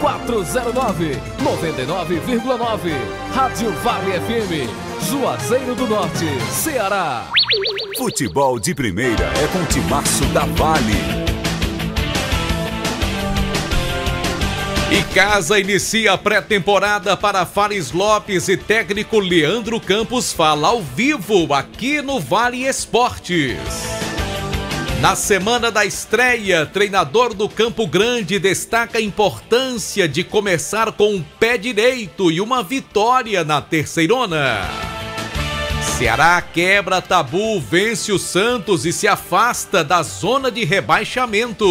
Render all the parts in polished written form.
409 99,9 Rádio Vale FM, Juazeiro do Norte, Ceará. Futebol de primeira é com o timaço da Vale. Icasa inicia a pré-temporada para Fares Lopes e técnico Leandro Campos fala ao vivo aqui no Vale Esportes. Na semana da estreia, treinador do Campo Grande destaca a importância de começar com o pé direito e uma vitória na Terceirona. Ceará quebra tabu, vence o Santos e se afasta da zona de rebaixamento.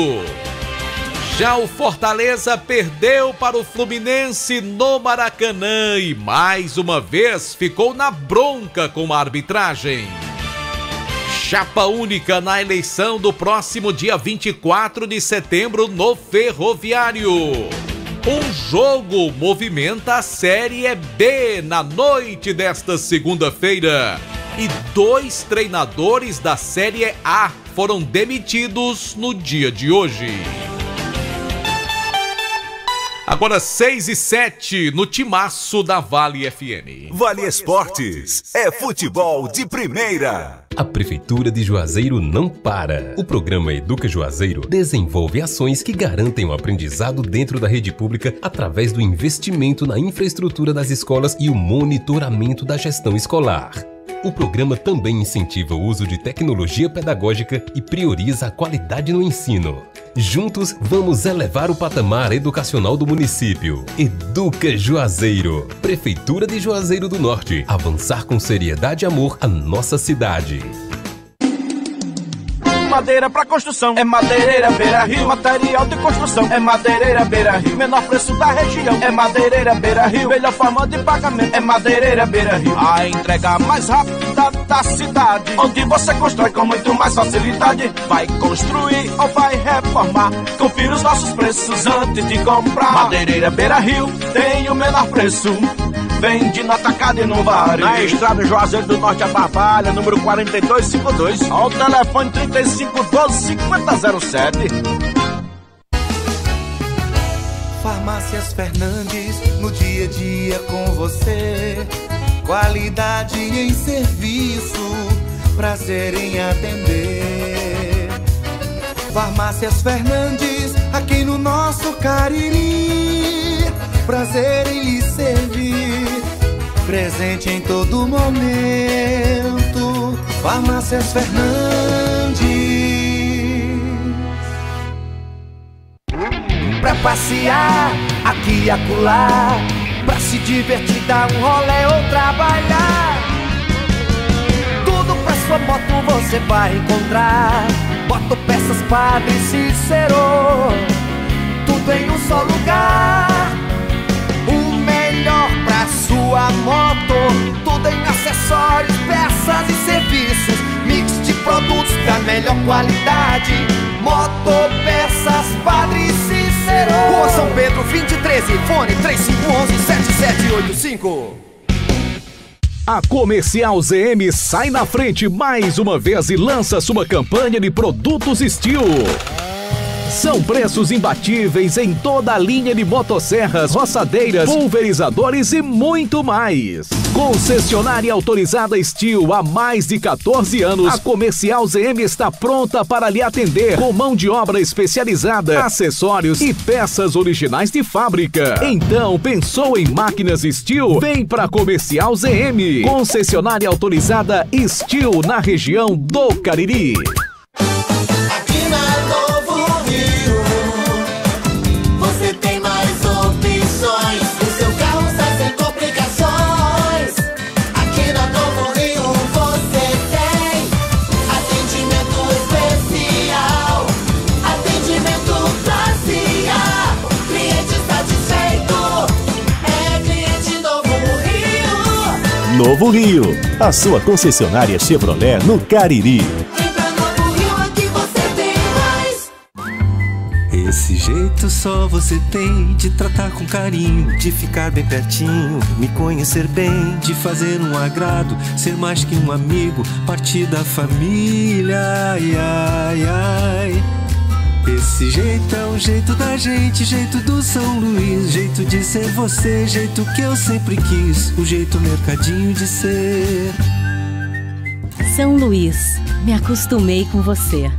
Já o Fortaleza perdeu para o Fluminense no Maracanã e mais uma vez ficou na bronca com a arbitragem. Chapa única na eleição do próximo dia 24 de setembro no Ferroviário. Um jogo movimenta a Série B na noite desta segunda-feira. E 2 treinadores da Série A foram demitidos no dia de hoje. Agora 6h07 no timaço da Vale FM. Vale Esportes é futebol de primeira. A Prefeitura de Juazeiro não para. O programa Educa Juazeiro desenvolve ações que garantem o aprendizado dentro da rede pública através do investimento na infraestrutura das escolas e o monitoramento da gestão escolar. O programa também incentiva o uso de tecnologia pedagógica e prioriza a qualidade no ensino. Juntos, vamos elevar o patamar educacional do município. Educa Juazeiro. Prefeitura de Juazeiro do Norte. Avançar com seriedade e amor a nossa cidade. Madeira pra construção é Madeireira Beira Rio. Material de construção é Madeireira Beira Rio. Menor preço da região é Madeireira Beira Rio. Melhor forma de pagamento é Madeireira Beira Rio. A entrega mais rápida da cidade, onde você constrói com muito mais facilidade. Vai construir ou vai reformar? Confira os nossos preços antes de comprar. Madeireira Beira Rio tem o menor preço. Vende no atacado e no varejo. Na estrada Juazeiro do Norte a Barbalha, número 4252. Ao telefone 3512-5007. Farmácias Fernandes, no dia a dia com você. Qualidade em serviço, prazer em atender. Farmácias Fernandes, aqui no nosso Cariri. Prazer em lhe servir, presente em todo momento. Farmácias Fernandes. Pra passear aqui e acolá, pra se divertir, dar um rolê ou trabalhar. Tudo pra sua moto você vai encontrar. Motopeças Padre Cícero, tudo em um só lugar. Pra sua moto, tudo em acessórios, peças e serviços. Mix de produtos da melhor qualidade. Motopeças Padre Cícero, Rua São Pedro 2013, fone 3511-7785. A Comercial ZM sai na frente mais uma vez e lança sua campanha de produtos Steel. São preços imbatíveis em toda a linha de motosserras, roçadeiras, pulverizadores e muito mais. Concessionária autorizada Steel há mais de 14 anos, a Comercial ZM está pronta para lhe atender com mão de obra especializada, acessórios e peças originais de fábrica. Então, pensou em máquinas Steel? Vem para Comercial ZM. Concessionária autorizada Steel na região do Cariri. Novo Rio, a sua concessionária Chevrolet no Cariri. Esse jeito só você tem de tratar com carinho, de ficar bem pertinho, me conhecer bem, de fazer um agrado, ser mais que um amigo, parte da família. Ai, ai, ai. Esse jeito é o jeito da gente, jeito do São Luís, jeito de ser você, jeito que eu sempre quis, o jeito mercadinho de ser. São Luís, me acostumei com você.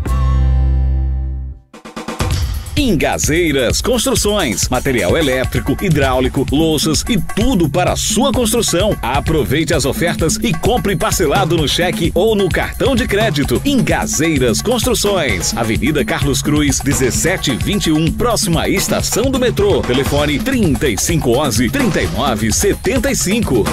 Ingazeiras Construções, material elétrico, hidráulico, louças e tudo para a sua construção. Aproveite as ofertas e compre parcelado no cheque ou no cartão de crédito. Ingazeiras Construções, Avenida Carlos Cruz, 1721, próxima à estação do metrô. Telefone 3511-3975.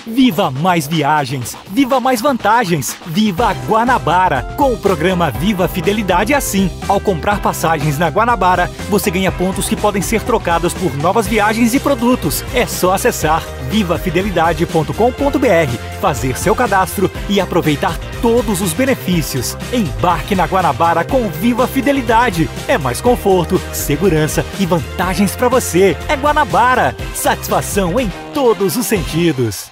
Viva mais viagens, viva mais vantagens, viva Guanabara! Com o programa Viva Fidelidade é assim. Ao comprar passagens na Guanabara, você ganha pontos que podem ser trocados por novas viagens e produtos. É só acessar vivafidelidade.com.br, fazer seu cadastro e aproveitar todos os benefícios. Embarque na Guanabara com Viva Fidelidade. É mais conforto, segurança e vantagens para você. É Guanabara. Satisfação em todos os sentidos.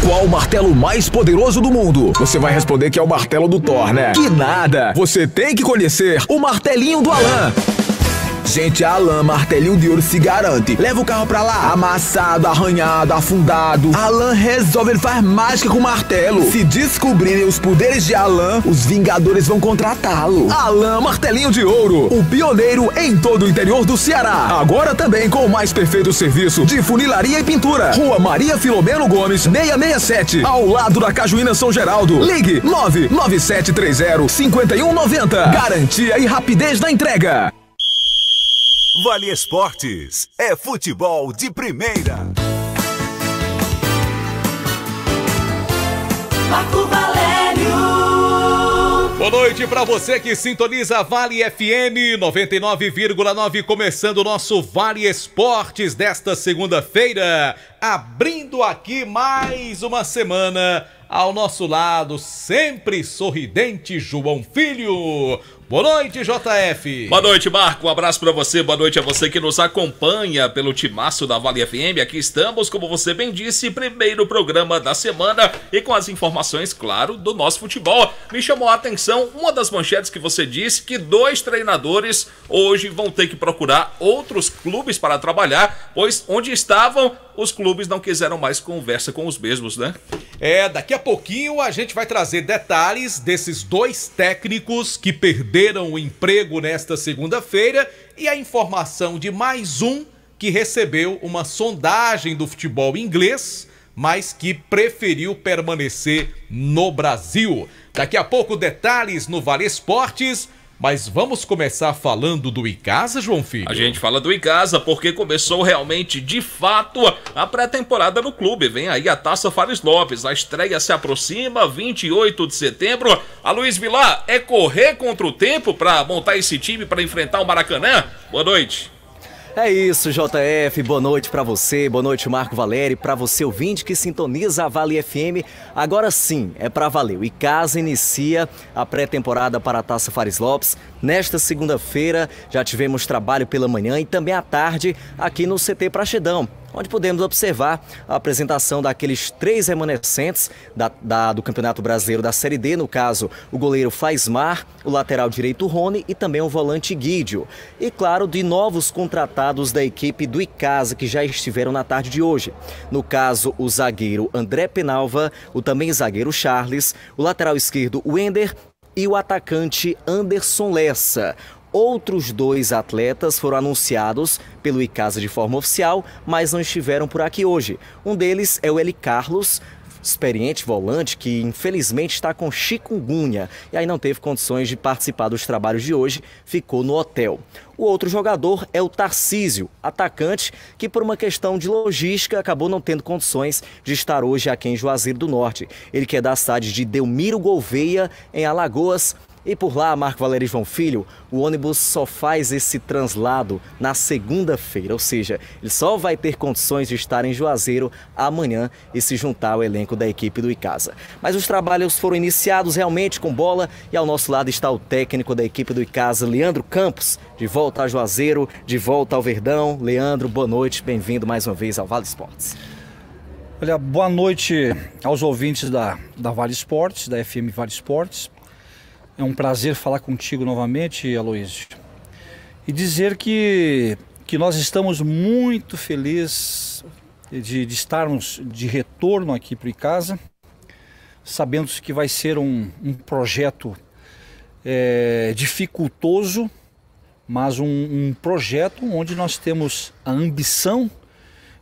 Qual o martelo mais poderoso do mundo? Você vai responder que é o martelo do Thor, né? Que nada! Você tem que conhecer o martelinho do Alan. Gente, a Alan Martelinho de Ouro se garante. Leva o carro pra lá, amassado, arranhado, afundado. Alan resolve, ele faz mágica com o martelo. Se descobrirem os poderes de Alan, os Vingadores vão contratá-lo. Alan Martelinho de Ouro, o pioneiro em todo o interior do Ceará. Agora também com o mais perfeito serviço de funilaria e pintura. Rua Maria Filomeno Gomes, 667, ao lado da Cajuína São Geraldo. Ligue 99730-5190. Garantia e rapidez na entrega. Vale Esportes é futebol de primeira. Marco Valério. Boa noite para você que sintoniza a Vale FM 99,9, começando o nosso Vale Esportes desta segunda-feira, abrindo aqui mais uma semana. Ao nosso lado, sempre sorridente, João Filho. Boa noite, JF. Boa noite, Marco. Um abraço pra você. Boa noite a você que nos acompanha pelo timaço da Vale FM. Aqui estamos, como você bem disse, primeiro programa da semana e com as informações, claro, do nosso futebol. Me chamou a atenção uma das manchetes que você disse, que 2 treinadores hoje vão ter que procurar outros clubes para trabalhar, pois onde estavam, os clubes não quiseram mais conversa com os mesmos, né? Daqui a pouquinho a gente vai trazer detalhes desses 2 técnicos que perderam o emprego nesta segunda-feira e a informação de mais um que recebeu uma sondagem do futebol inglês, mas que preferiu permanecer no Brasil. Daqui a pouco detalhes no Vale Esportes. Mas vamos começar falando do Icasa, João Filho? A gente fala do Icasa porque começou realmente, de fato, a pré-temporada no clube. Vem aí a Taça Fares Lopes, a estreia se aproxima, 28 de setembro. A Luiz Vilar, é correr contra o tempo para montar esse time para enfrentar o Maracanã? Boa noite. É isso, JF, boa noite pra você, boa noite Marco Valério, pra você ouvinte que sintoniza a Vale FM. Agora sim, é pra valer. O Icasa inicia a pré-temporada para a Taça Fares Lopes. Nesta segunda-feira já tivemos trabalho pela manhã e também à tarde aqui no CT Praxedão, onde podemos observar a apresentação daqueles 3 remanescentes do Campeonato Brasileiro da Série D, no caso, o goleiro Faismar, o lateral direito Rony e também o volante Guídio. E, claro, de novos contratados da equipe do Icasa, que já estiveram na tarde de hoje. No caso, o zagueiro André Penalva, o também zagueiro Charles, o lateral esquerdo Wender e o atacante Anderson Lessa. Outros 2 atletas foram anunciados pelo Icasa de forma oficial, mas não estiveram por aqui hoje. Um deles é o Eli Carlos, experiente volante que infelizmente está com chikungunya e aí não teve condições de participar dos trabalhos de hoje, ficou no hotel. O outro jogador é o Tarcísio, atacante que por uma questão de logística acabou não tendo condições de estar hoje aqui em Juazeiro do Norte. Ele que é da cidade de Delmiro Gouveia, em Alagoas. E por lá, Marco Valério e João Filho, o ônibus só faz esse translado na segunda-feira, ou seja, ele só vai ter condições de estar em Juazeiro amanhã e se juntar ao elenco da equipe do Icasa. Mas os trabalhos foram iniciados realmente com bola e ao nosso lado está o técnico da equipe do Icasa, Leandro Campos, de volta a Juazeiro, de volta ao Verdão. Leandro, boa noite, bem-vindo mais uma vez ao Vale Esportes. Olha, boa noite aos ouvintes da Vale Esportes, da FM Vale Esportes. É um prazer falar contigo novamente, Aloysio, e dizer que nós estamos muito felizes de estarmos de retorno aqui para o Icasa. Sabemos que vai ser um projeto dificultoso, mas um projeto onde nós temos a ambição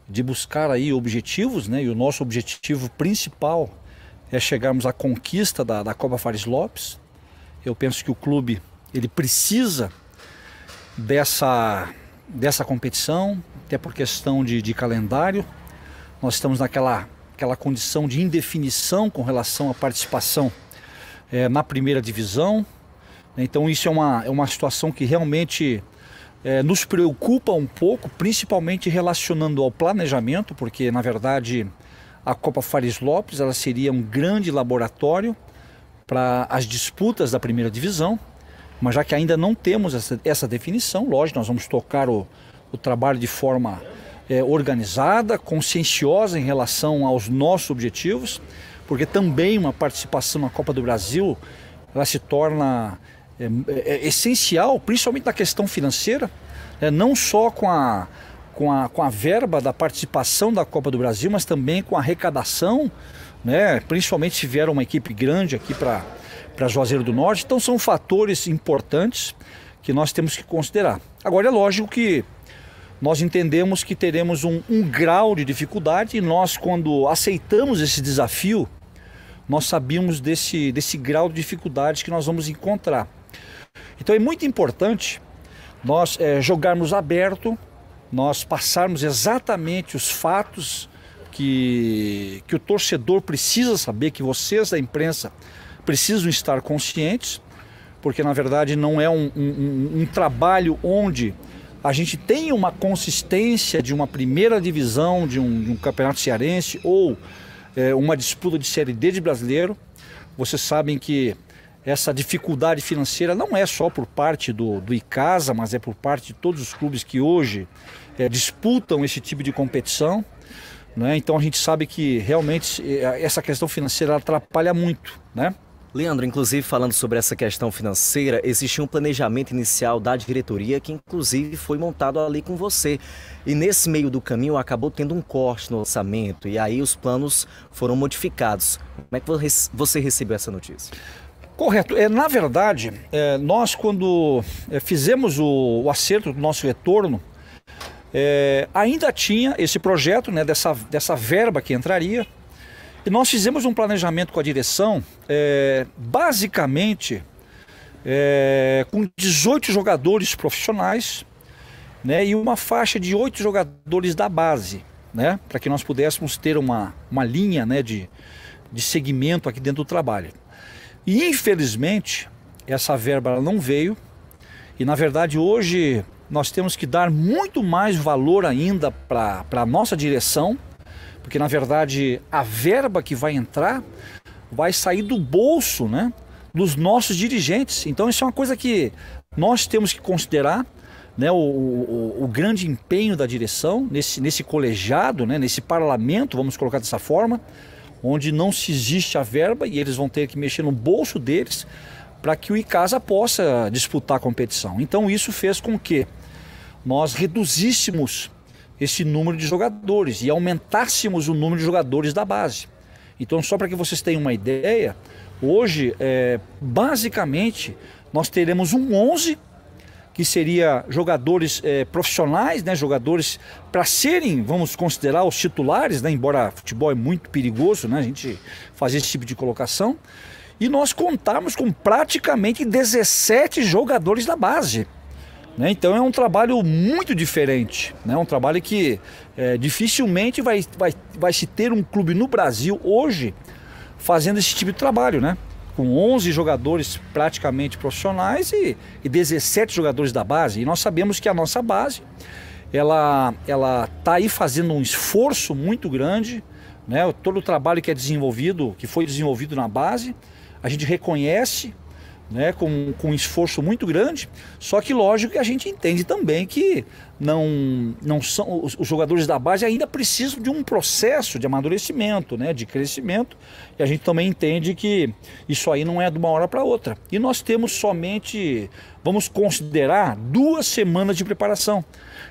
de buscar aí objetivos, né? E o nosso objetivo principal é chegarmos à conquista da Copa Fares Lopes. Eu penso que o clube ele precisa dessa competição, até por questão de calendário. Nós estamos naquela condição de indefinição com relação à participação na primeira divisão. Então isso é uma situação que realmente nos preocupa um pouco, principalmente relacionando ao planejamento, porque na verdade a Copa Fares Lopes ela seria um grande laboratório para as disputas da primeira divisão, mas já que ainda não temos essa definição, lógico, nós vamos tocar o trabalho de forma organizada, conscienciosa em relação aos nossos objetivos, porque também uma participação na Copa do Brasil ela se torna essencial, principalmente na questão financeira, não só com a verba da participação da Copa do Brasil, mas também com a arrecadação, né? Principalmente se vier uma equipe grande aqui para Juazeiro do Norte. Então são fatores importantes que nós temos que considerar. Agora é lógico que nós entendemos que teremos um grau de dificuldade e nós, quando aceitamos esse desafio, nós sabíamos desse grau de dificuldade que nós vamos encontrar. Então é muito importante nós jogarmos aberto, nós passarmos exatamente os fatos que o torcedor precisa saber, que vocês da imprensa precisam estar conscientes, porque na verdade não é um trabalho onde a gente tem uma consistência de uma primeira divisão, de um campeonato cearense ou uma disputa de Série D de brasileiro. Vocês sabem que essa dificuldade financeira não é só por parte do Icasa, mas é por parte de todos os clubes que hoje disputam esse tipo de competição, né? Então a gente sabe que realmente essa questão financeira atrapalha muito, né? Leandro, inclusive falando sobre essa questão financeira, existia um planejamento inicial da diretoria que inclusive foi montado ali com você. E nesse meio do caminho acabou tendo um corte no orçamento e aí os planos foram modificados. Como é que você recebeu essa notícia? Correto. Na verdade, nós quando fizemos o acerto do nosso retorno, ainda tinha esse projeto, né, dessa verba que entraria. E nós fizemos um planejamento com a direção, basicamente, com 18 jogadores profissionais, né, e uma faixa de 8 jogadores da base, né, para que nós pudéssemos ter uma linha, né, de segmento aqui dentro do trabalho. E infelizmente essa verba não veio e na verdade hoje nós temos que dar muito mais valor ainda para a nossa direção, porque na verdade a verba que vai entrar vai sair do bolso, né, dos nossos dirigentes. Então isso é uma coisa que nós temos que considerar, né, o grande empenho da direção nesse colegiado, né, nesse parlamento, vamos colocar dessa forma, onde não se existe a verba e eles vão ter que mexer no bolso deles para que o Icasa possa disputar a competição. Então isso fez com que nós reduzíssemos esse número de jogadores e aumentássemos o número de jogadores da base. Então só para que vocês tenham uma ideia, hoje basicamente nós teremos um 11 que seria jogadores profissionais, né, jogadores para serem, vamos considerar, os titulares, né, embora futebol é muito perigoso, né, a gente fazer esse tipo de colocação, e nós contamos com praticamente 17 jogadores da base, né, então é um trabalho muito diferente, né, um trabalho que dificilmente vai se ter um clube no Brasil hoje fazendo esse tipo de trabalho, né? Com 11 jogadores praticamente profissionais e 17 jogadores da base. E nós sabemos que a nossa base, ela está aí fazendo um esforço muito grande, né? Todo o trabalho que é desenvolvido, que foi desenvolvido na base, a gente reconhece, né, com um esforço muito grande, só que lógico que a gente entende também que não são, os jogadores da base ainda precisam de um processo de amadurecimento, né, de crescimento, e a gente também entende que isso aí não é de uma hora para outra. E nós temos somente, vamos considerar, 2 semanas de preparação.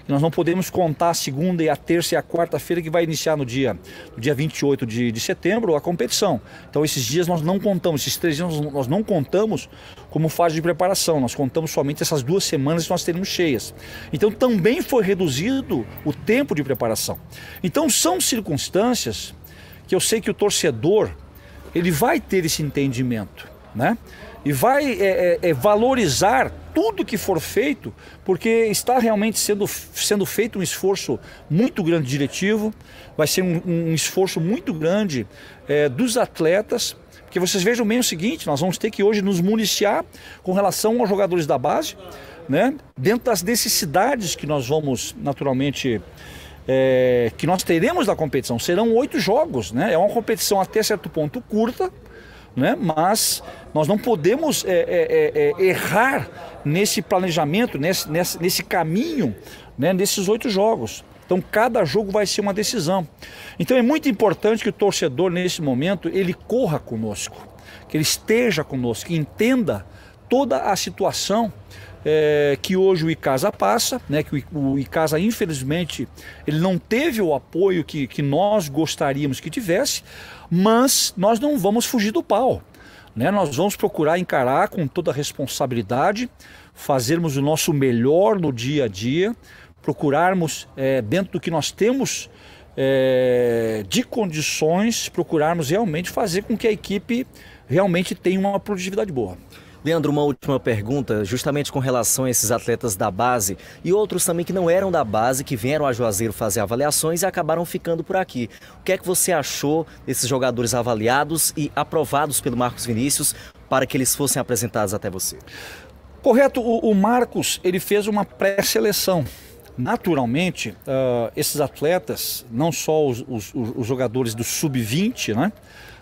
Nós não podemos contar a segunda e a terça e a quarta-feira, que vai iniciar no dia 28 de setembro a competição. Então esses dias nós não contamos, esses 3 dias nós não contamos como fase de preparação, nós contamos somente essas 2 semanas que nós teremos cheias. Então também foi reduzido o tempo de preparação. Então são circunstâncias que eu sei que o torcedor, ele vai ter esse entendimento, né? E vai valorizar tudo que for feito, porque está realmente sendo feito um esforço muito grande diretivo, vai ser um esforço muito grande dos atletas, porque vocês vejam bem o seguinte, nós vamos ter que hoje nos municiar com relação aos jogadores da base, né? Dentro das necessidades que nós vamos naturalmente... que nós teremos da competição. Serão 8 jogos, né? É uma competição até certo ponto curta, né? Mas nós não podemos errar nesse planejamento, nesse caminho, né? Nesses 8 jogos. Então cada jogo vai ser uma decisão. Então é muito importante que o torcedor nesse momento ele corra conosco, que ele esteja conosco, que entenda toda a situação que hoje o Icasa passa, né? Que o Icasa infelizmente ele não teve o apoio que nós gostaríamos que tivesse, mas nós não vamos fugir do pau, né? Nós vamos procurar encarar com toda a responsabilidade, fazermos o nosso melhor no dia a dia, procurarmos dentro do que nós temos de condições, procurarmos realmente fazer com que a equipe realmente tenha uma produtividade boa. Leandro, uma última pergunta, justamente com relação a esses atletas da base e outros também que não eram da base, que vieram a Juazeiro fazer avaliações e acabaram ficando por aqui. O que é que você achou desses jogadores avaliados e aprovados pelo Marcos Vinícius para que eles fossem apresentados até você? Correto, o Marcos ele fez uma pré-seleção. Naturalmente, esses atletas, não só os jogadores do sub-20, né?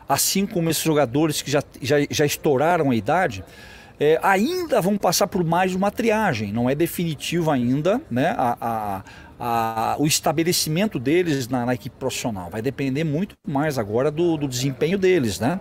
Assim como esses jogadores que já estouraram a idade, ainda vão passar por mais uma triagem. Não é definitivo ainda, né, o estabelecimento deles na equipe profissional. Vai depender muito mais agora do desempenho deles, né?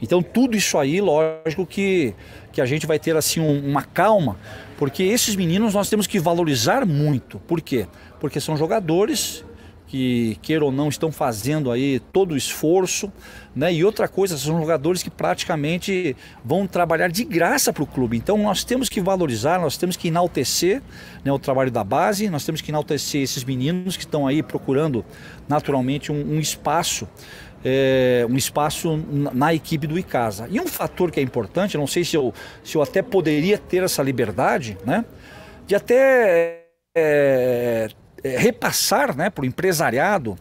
Então tudo isso aí, lógico que a gente vai ter assim uma calma, porque esses meninos nós temos que valorizar muito. Por quê? Porque são jogadores que, queira ou não, estão fazendo aí todo o esforço, né? E outra coisa, são jogadores que praticamente vão trabalhar de graça para o clube. Então nós temos que valorizar, nós temos que enaltecer, né, o trabalho da base, nós temos que enaltecer esses meninos que estão aí procurando naturalmente um espaço, na equipe do Icasa. E um fator que é importante, não sei se eu até poderia ter essa liberdade, né, de até repassar, né, para o empresariado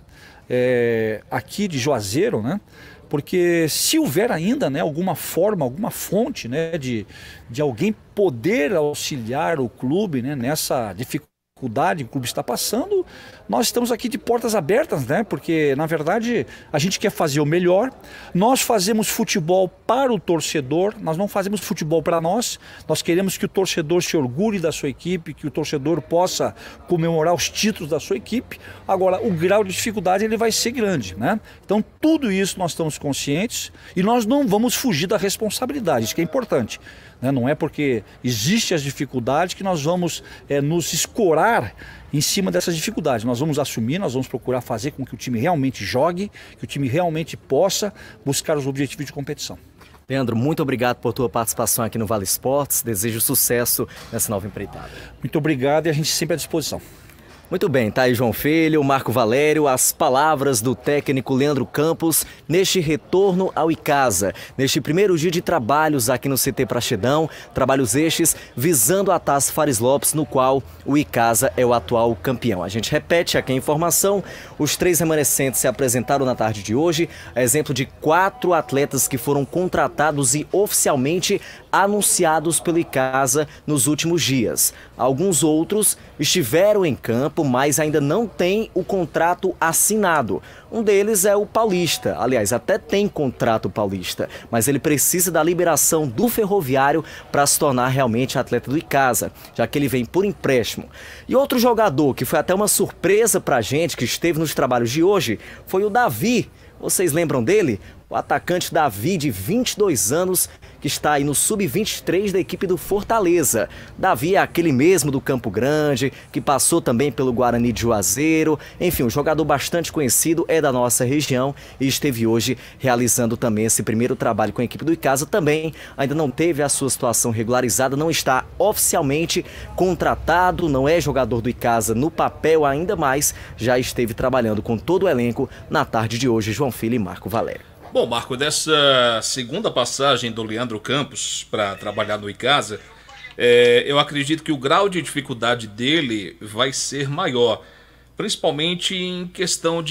aqui de Juazeiro, né, porque se houver ainda, né, alguma forma, alguma fonte, né, de alguém poder auxiliar o clube, né, nessa dificuldade que o clube está passando, nós estamos aqui de portas abertas, né? Porque na verdade a gente quer fazer o melhor. Nós fazemos futebol para o torcedor, nós não fazemos futebol para nós. Nós queremos que o torcedor se orgulhe da sua equipe, que o torcedor possa comemorar os títulos da sua equipe. Agora, o grau de dificuldade ele vai ser grande, né? Então tudo isso nós estamos conscientes e nós não vamos fugir da responsabilidade, isso que é importante. Não é porque existem as dificuldades que nós vamos nos escorar em cima dessas dificuldades. Nós vamos assumir, nós vamos procurar fazer com que o time realmente jogue, que o time realmente possa buscar os objetivos de competição. Leandro, muito obrigado por tua participação aqui no Vale Esportes. Desejo sucesso nessa nova empreitada. Muito obrigado e a gente sempre à disposição. Muito bem, tá aí João Filho, Marco Valério, as palavras do técnico Leandro Campos neste retorno ao Icasa, neste primeiro dia de trabalhos aqui no CT Praxedão, trabalhos estes visando a Taça Fares Lopes, no qual o Icasa é o atual campeão. A gente repete aqui a informação, os 3 remanescentes se apresentaram na tarde de hoje, a exemplo de 4 atletas que foram contratados e oficialmente anunciados pelo Icasa nos últimos dias. Alguns outros estiveram em campo, mas ainda não têm o contrato assinado. Um deles é o Paulista, aliás, até tem contrato Paulista, mas ele precisa da liberação do Ferroviário para se tornar realmente atleta do Icasa, já que ele vem por empréstimo. E outro jogador que foi até uma surpresa pra gente, que esteve nos trabalhos de hoje, foi o Davi. Vocês lembram dele? O atacante Davi, de 22 anos, que está aí no Sub-23 da equipe do Fortaleza. Davi é aquele mesmo do Campo Grande, que passou também pelo Guarani de Juazeiro. Enfim, um jogador bastante conhecido, é da nossa região e esteve hoje realizando também esse primeiro trabalho com a equipe do Icasa. Também ainda não teve a sua situação regularizada, não está oficialmente contratado, não é jogador do Icasa no papel ainda, mais já esteve trabalhando com todo o elenco na tarde de hoje, João Filho e Marco Valério. Bom, Marco, dessa segunda passagem do Leandro Campos para trabalhar no Icasa, eu acredito que o grau de dificuldade dele vai ser maior, principalmente em questão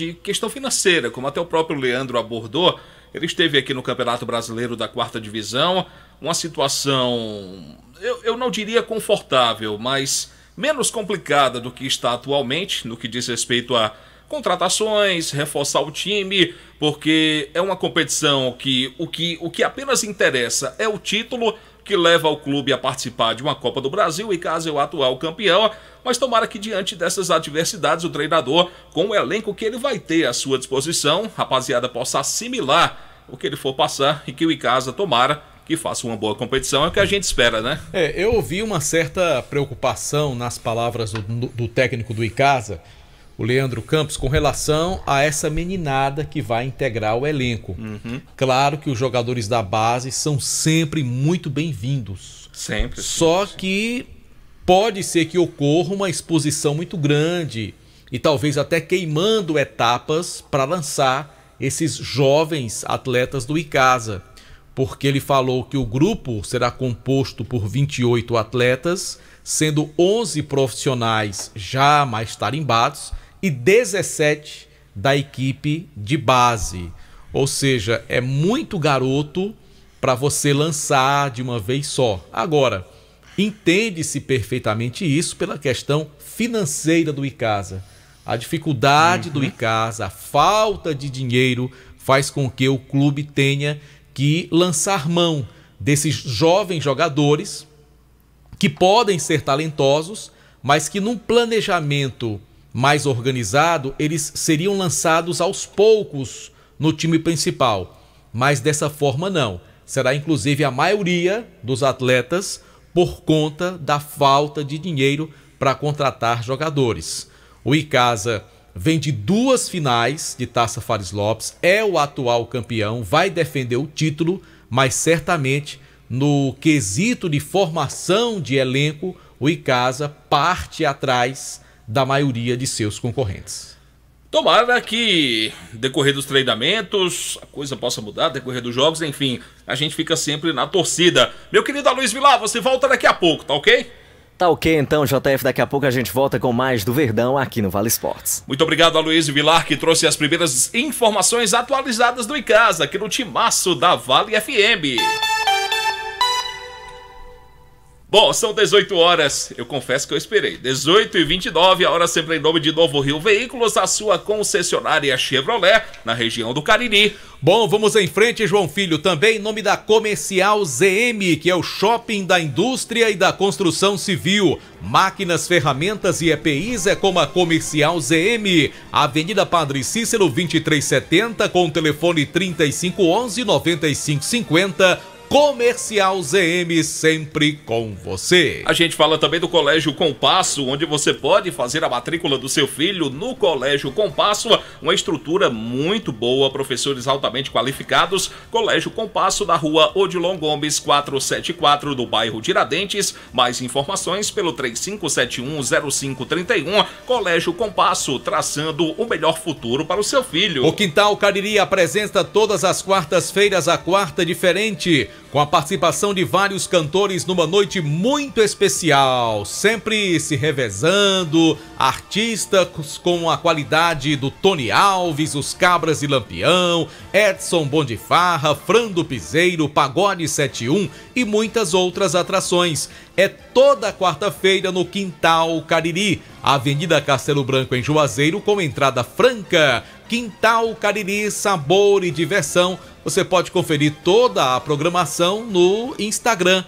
financeira, como até o próprio Leandro abordou. Ele esteve aqui no Campeonato Brasileiro da 4ª Divisão, uma situação, eu não diria confortável, mas menos complicada do que está atualmente, no que diz respeito a contratações, reforçar o time, porque é uma competição que o que apenas interessa é o título que leva o clube a participar de uma Copa do Brasil. O Icasa é o atual campeão, mas tomara que diante dessas adversidades o treinador, com o elenco que ele vai ter à sua disposição, rapaziada, possa assimilar o que ele for passar e que o Icasa, tomara que faça uma boa competição, é o que a gente espera, né? Eu ouvi uma certa preocupação nas palavras do técnico do Icasa, o Leandro Campos, com relação a essa meninada que vai integrar o elenco. Claro que os jogadores da base são sempre muito bem-vindos. Sempre. Só que pode ser que ocorra uma exposição muito grande e talvez até queimando etapas para lançar esses jovens atletas do Icasa. Porque ele falou que o grupo será composto por 28 atletas, sendo 11 profissionais já mais tarimbados e 17 da equipe de base. Ou seja, é muito garoto para você lançar de uma vez só. Agora, entende-se perfeitamente isso pela questão financeira do Icasa. A dificuldade do Icasa, a falta de dinheiro faz com que o clube tenha que lançar mão desses jovens jogadores que podem ser talentosos, mas que num planejamento mais organizado, eles seriam lançados aos poucos no time principal. Mas dessa forma não. Será inclusive a maioria dos atletas por conta da falta de dinheiro para contratar jogadores. O Icasa vem de 2 finais de Taça Fares Lopes, é o atual campeão, vai defender o título, mas certamente no quesito de formação de elenco, o Icasa parte atrás da maioria de seus concorrentes. Tomara que, decorrer dos treinamentos, a coisa possa mudar, decorrer dos jogos, enfim, a gente fica sempre na torcida. Meu querido Aloysio Vilar, você volta daqui a pouco, tá ok? Tá ok, então, JF, daqui a pouco a gente volta com mais do Verdão aqui no Vale Esportes. Muito obrigado, Aloysio Vilar, que trouxe as primeiras informações atualizadas do Icasa, aqui no timaço da Vale FM. Bom, são 18 horas, eu confesso que eu esperei. 18h29, a hora sempre em nome de Novo Rio Veículos, a sua concessionária Chevrolet, na região do Cariri. Bom, vamos em frente, João Filho, também em nome da Comercial ZM, que é o shopping da indústria e da construção civil. Máquinas, ferramentas e EPIs é como a Comercial ZM. Avenida Padre Cícero, 2370, com o telefone 3511-9550. Comercial ZM, sempre com você. A gente fala também do Colégio Compasso, onde você pode fazer a matrícula do seu filho no Colégio Compasso, uma estrutura muito boa, professores altamente qualificados. Colégio Compasso, na rua Odilon Gomes 474, do bairro Tiradentes. Mais informações pelo 35710531. Colégio Compasso, traçando o melhor futuro para o seu filho. O Quintal Cariri apresenta todas as quartas-feiras a quarta diferente. com a participação de vários cantores numa noite muito especial, sempre se revezando, artistas com a qualidade do Tony Alves, os Cabras e Lampião, Edson Bom de Farra, Frando Piseiro, Pagode 71 e muitas outras atrações. É toda quarta-feira no Quintal Cariri, Avenida Castelo Branco em Juazeiro, com entrada franca. Quintal Cariri, sabor e diversão. Você pode conferir toda a programação no Instagram,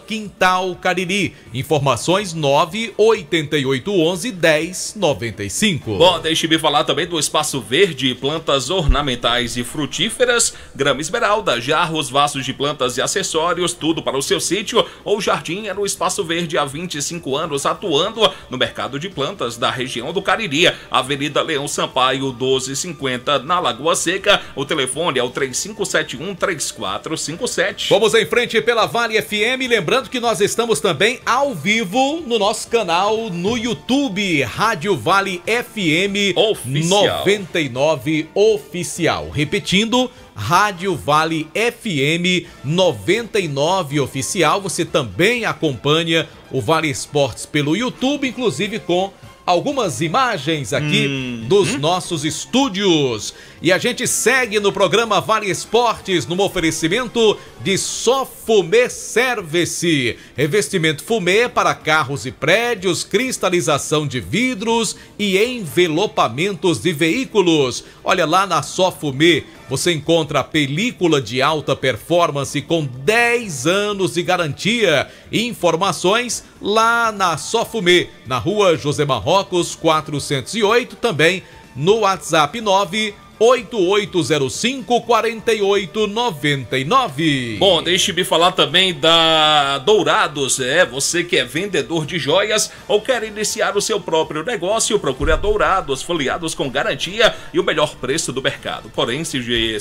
@Quintal Cariri. Informações 98811-1095. Bom, deixe-me falar também do Espaço Verde, plantas ornamentais e frutíferas, grama esmeralda, jarros, vasos de plantas e acessórios, tudo para o seu sítio ou jardim. É no Espaço Verde há 25 anos, atuando no mercado de plantas da região do Cariri. Avenida Leão Sampaio, 1250, na Lagoa Seca. O telefone é o 3571-3457. Vamos em frente pela Vale FM, lembrando que nós estamos também ao vivo no nosso canal no YouTube, Rádio Vale FM Oficial. 99 Oficial. Repetindo, Rádio Vale FM 99 Oficial. Você também acompanha o Vale Esportes pelo YouTube, inclusive com algumas imagens aqui dos nossos estúdios. E a gente segue no programa Vale Esportes no oferecimento de Só Fumê Service. Revestimento fumê para carros e prédios, cristalização de vidros e envelopamentos de veículos. Olha lá na Só Fumê, você encontra a película de alta performance com 10 anos de garantia. Informações lá na Só Fumê, na rua José Marrocos 408, também no WhatsApp 98805-4899. Bom, deixe-me falar também da Dourados. Você que é vendedor de joias ou quer iniciar o seu próprio negócio, procure a Dourados, folheados com garantia e o melhor preço do mercado. Porém, se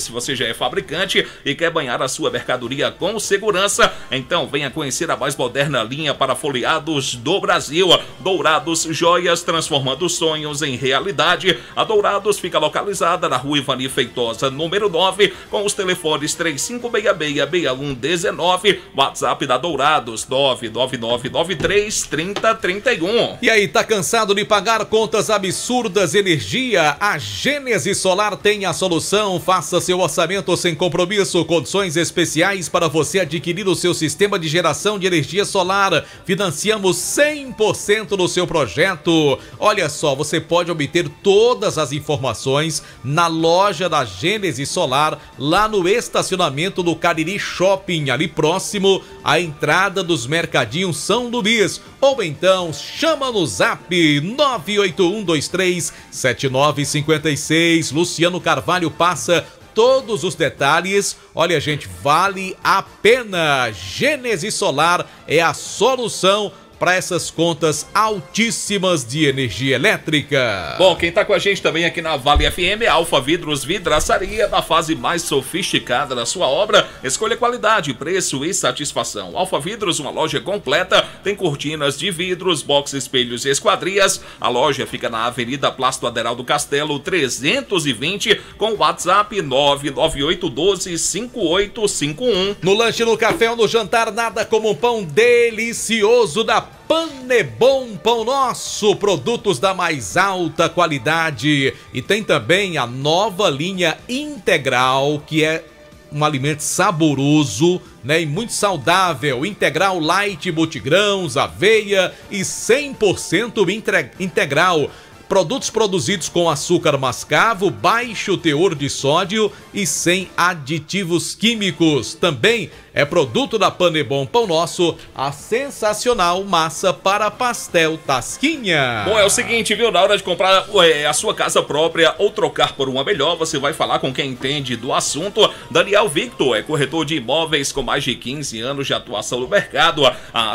você já é fabricante e quer banhar a sua mercadoria com segurança, então venha conhecer a mais moderna linha para folheados do Brasil. Dourados Joias, transformando sonhos em realidade. A Dourados fica localizada na rua Ivani Feitosa, número 9, com os telefones 3566-6119, WhatsApp da Dourados 999933031. E aí, tá cansado de pagar contas absurdas de energia? A Gênesis Solar tem a solução. Faça seu orçamento sem compromisso, condições especiais para você adquirir o seu sistema de geração de energia solar. Financiamos 100% do seu projeto. Olha só, você pode obter todas as informações na loja da Gênesis Solar, lá no estacionamento do Cariri Shopping, ali próximo à entrada dos Mercadinhos São Luís. Ou então chama no zap 981237956. Luciano Carvalho passa todos os detalhes. Olha, gente, vale a pena. Gênesis Solar é a solução para essas contas altíssimas de energia elétrica. Bom, quem tá com a gente também aqui na Vale FM é Alfa Vidros Vidraçaria, na fase mais sofisticada da sua obra. Escolha qualidade, preço e satisfação. Alfa Vidros, uma loja completa, tem cortinas de vidros, box, espelhos e esquadrias. A loja fica na Avenida Plácido Aderaldo Castelo 320, com o WhatsApp 998125851. No lanche, no café ou no jantar, nada como um pão delicioso da Panebom Pão Nosso, produtos da mais alta qualidade. E tem também a nova linha Integral, que é um alimento saboroso, né, e muito saudável. Integral Light, multigrãos, aveia e 100% integral. Produtos produzidos com açúcar mascavo, baixo teor de sódio e sem aditivos químicos. Também é produto da Panebom Pão Nosso, a sensacional massa para pastel Tasquinha. Bom, é o seguinte, viu? Na hora de comprar a sua casa própria ou trocar por uma melhor, você vai falar com quem entende do assunto. Daniel Victor é corretor de imóveis com mais de 15 anos de atuação no mercado.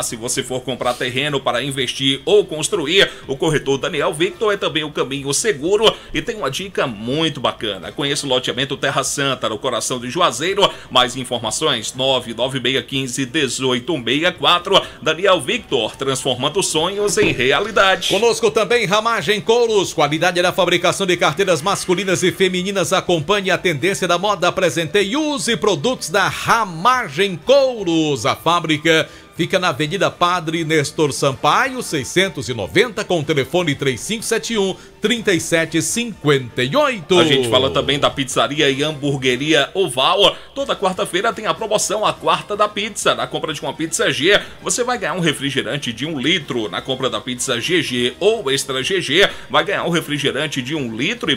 Se você for comprar terreno para investir ou construir, o corretor Daniel Victor é também o caminho seguro. E tem uma dica muito bacana. Conheça o loteamento Terra Santa, no coração de Juazeiro. Mais informações, 99615-1864. Daniel Victor, transformando sonhos em realidade. Conosco também Ramagem Couros, qualidade na fabricação de carteiras masculinas e femininas. Acompanhe a tendência da moda, apresente e use produtos da Ramagem Couros. A fábrica fica na Avenida Padre Nestor Sampaio, 690, com o telefone 3571-3758. A gente fala também da pizzaria e hamburgueria Oval. Toda quarta-feira tem a promoção, a quarta da pizza. Na compra de uma pizza G, você vai ganhar um refrigerante de 1 litro. Na compra da pizza GG ou Extra GG, vai ganhar um refrigerante de 1,5 litro.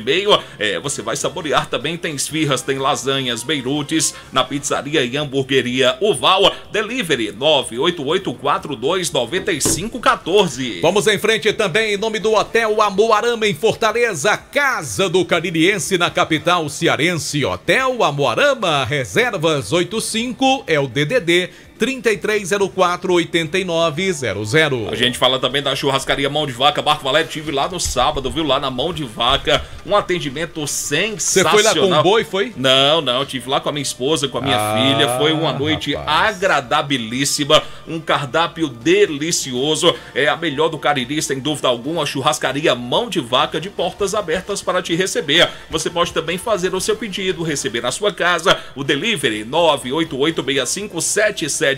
Você vai saborear também, tem esfirras, tem lasanhas, beirutes. Na pizzaria e hamburgueria Oval, delivery 988429514. Vamos em frente também em nome do Hotel Amoarama em Fortaleza, Casa do Caririense na capital cearense. Hotel Amoarama, reservas 85 é o DDD 3304-8900. A gente fala também da churrascaria Mão de Vaca. Marco Valério, tive lá no sábado, viu? Lá na Mão de Vaca. Um atendimento sensacional. Você foi lá com o boi, foi? Não. Tive lá com a minha esposa, com a minha filha. Foi uma noite agradabilíssima. Um cardápio delicioso. É a melhor do Cariri, sem dúvida alguma. A churrascaria Mão de Vaca, de portas abertas para te receber. Você pode também fazer o seu pedido, receber na sua casa. O delivery 988657741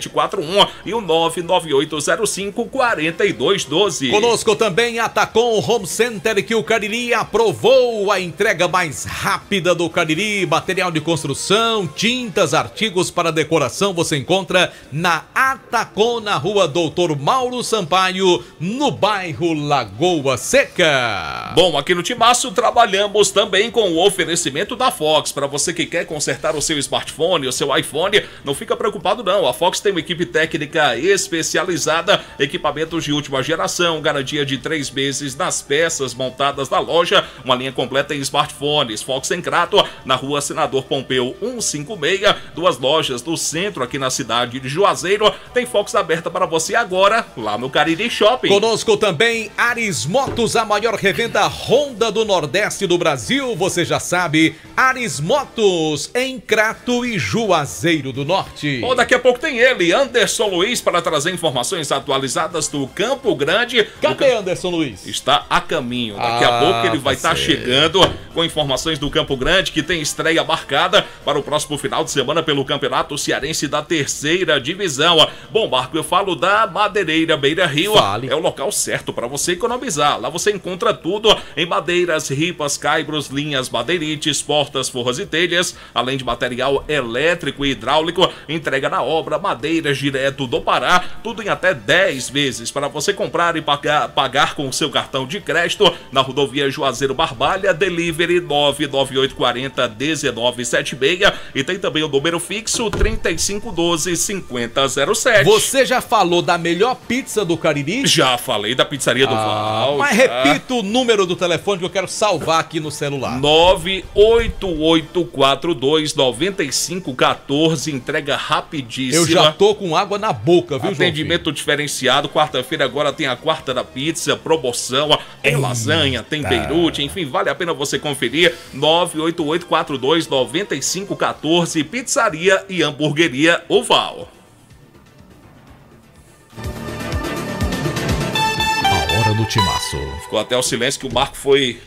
e o 99805-4212. Conosco também a Tacom Home Center, que o Cariri aprovou a entrega mais rápida do Cariri. Material de construção, tintas, artigos para decoração, você encontra na Atacom, na rua Doutor Mauro Sampaio, no bairro Lagoa Seca. Bom, aqui no Timaço trabalhamos também com o oferecimento da Fox. Para você que quer consertar o seu smartphone, o seu iPhone, não fica preocupado não. A Fox tem uma equipe técnica especializada, equipamentos de última geração, garantia de 3 meses nas peças montadas na loja, uma linha completa em smartphones. Fox em Crato, na rua Senador Pompeu 156, 2 lojas do centro aqui na cidade de Juazeiro. Tem Fox aberta para você agora, lá no Cariri Shopping. Conosco também Ares Motos, a maior revenda Honda do Nordeste do Brasil. Você já sabe, Ares Motos em Crato e Juazeiro do Norte. Bom, daqui a pouco tem ele, Anderson Luiz, para trazer informações atualizadas do Campo Grande. Cadê Anderson Luiz? Está a caminho. Daqui a pouco ele vai estar chegando com informações do Campo Grande, que tem estreia marcada para o próximo final de semana pelo Campeonato Cearense da 3ª Divisão. Bom, Marco, eu falo da Madeireira Beira Rio. É o local certo para você economizar. Lá você encontra tudo em madeiras, ripas, caibros, linhas, madeirites, portas, forras e telhas, além de material elétrico e hidráulico. Entrega na obra, madeiras direto do Pará, tudo em até 10 vezes para você comprar e pagar com o seu cartão de crédito na rodovia Juazeiro Barbalha, delivery 99840-1976 e tem também o número fixo 3512-5007. Você já falou da melhor pizza do Cariri? Já falei da pizzaria do Val. Mas repita o número do telefone que eu quero salvar aqui no celular. 98842-9514, entrega rapidíssima. Eu já tô com água na boca, viu, João? Atendimento diferenciado. Quarta-feira agora tem a quarta da pizza, promoção. Tem lasanha, tem beirute, enfim, vale a pena você conferir. 98842-9514, pizzaria e hamburgueria Oval. A hora do Timaço. Ficou até o silêncio que o Marco foi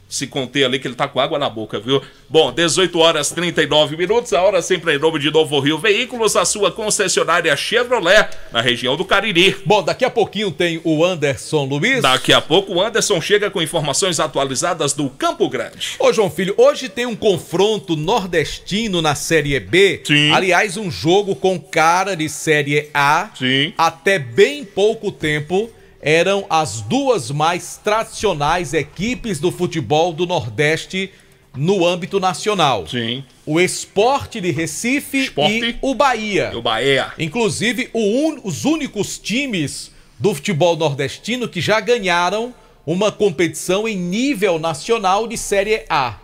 se conter ali, que ele tá com água na boca, viu? Bom, 18h39, a hora sempre em nome de Novo Rio Veículos, a sua concessionária Chevrolet, na região do Cariri. Bom, daqui a pouquinho tem o Anderson Luiz. Daqui a pouco o Anderson chega com informações atualizadas do Campo Grande. Ô, João Filho, hoje tem um confronto nordestino na Série B. Sim. Aliás, um jogo com cara de Série A. Sim. Até bem pouco tempo eram as duas mais tradicionais equipes do futebol do Nordeste no âmbito nacional. Sim. O Sport de Recife e o Bahia. O Bahia. Inclusive, os únicos times do futebol nordestino que já ganharam uma competição em nível nacional de Série A.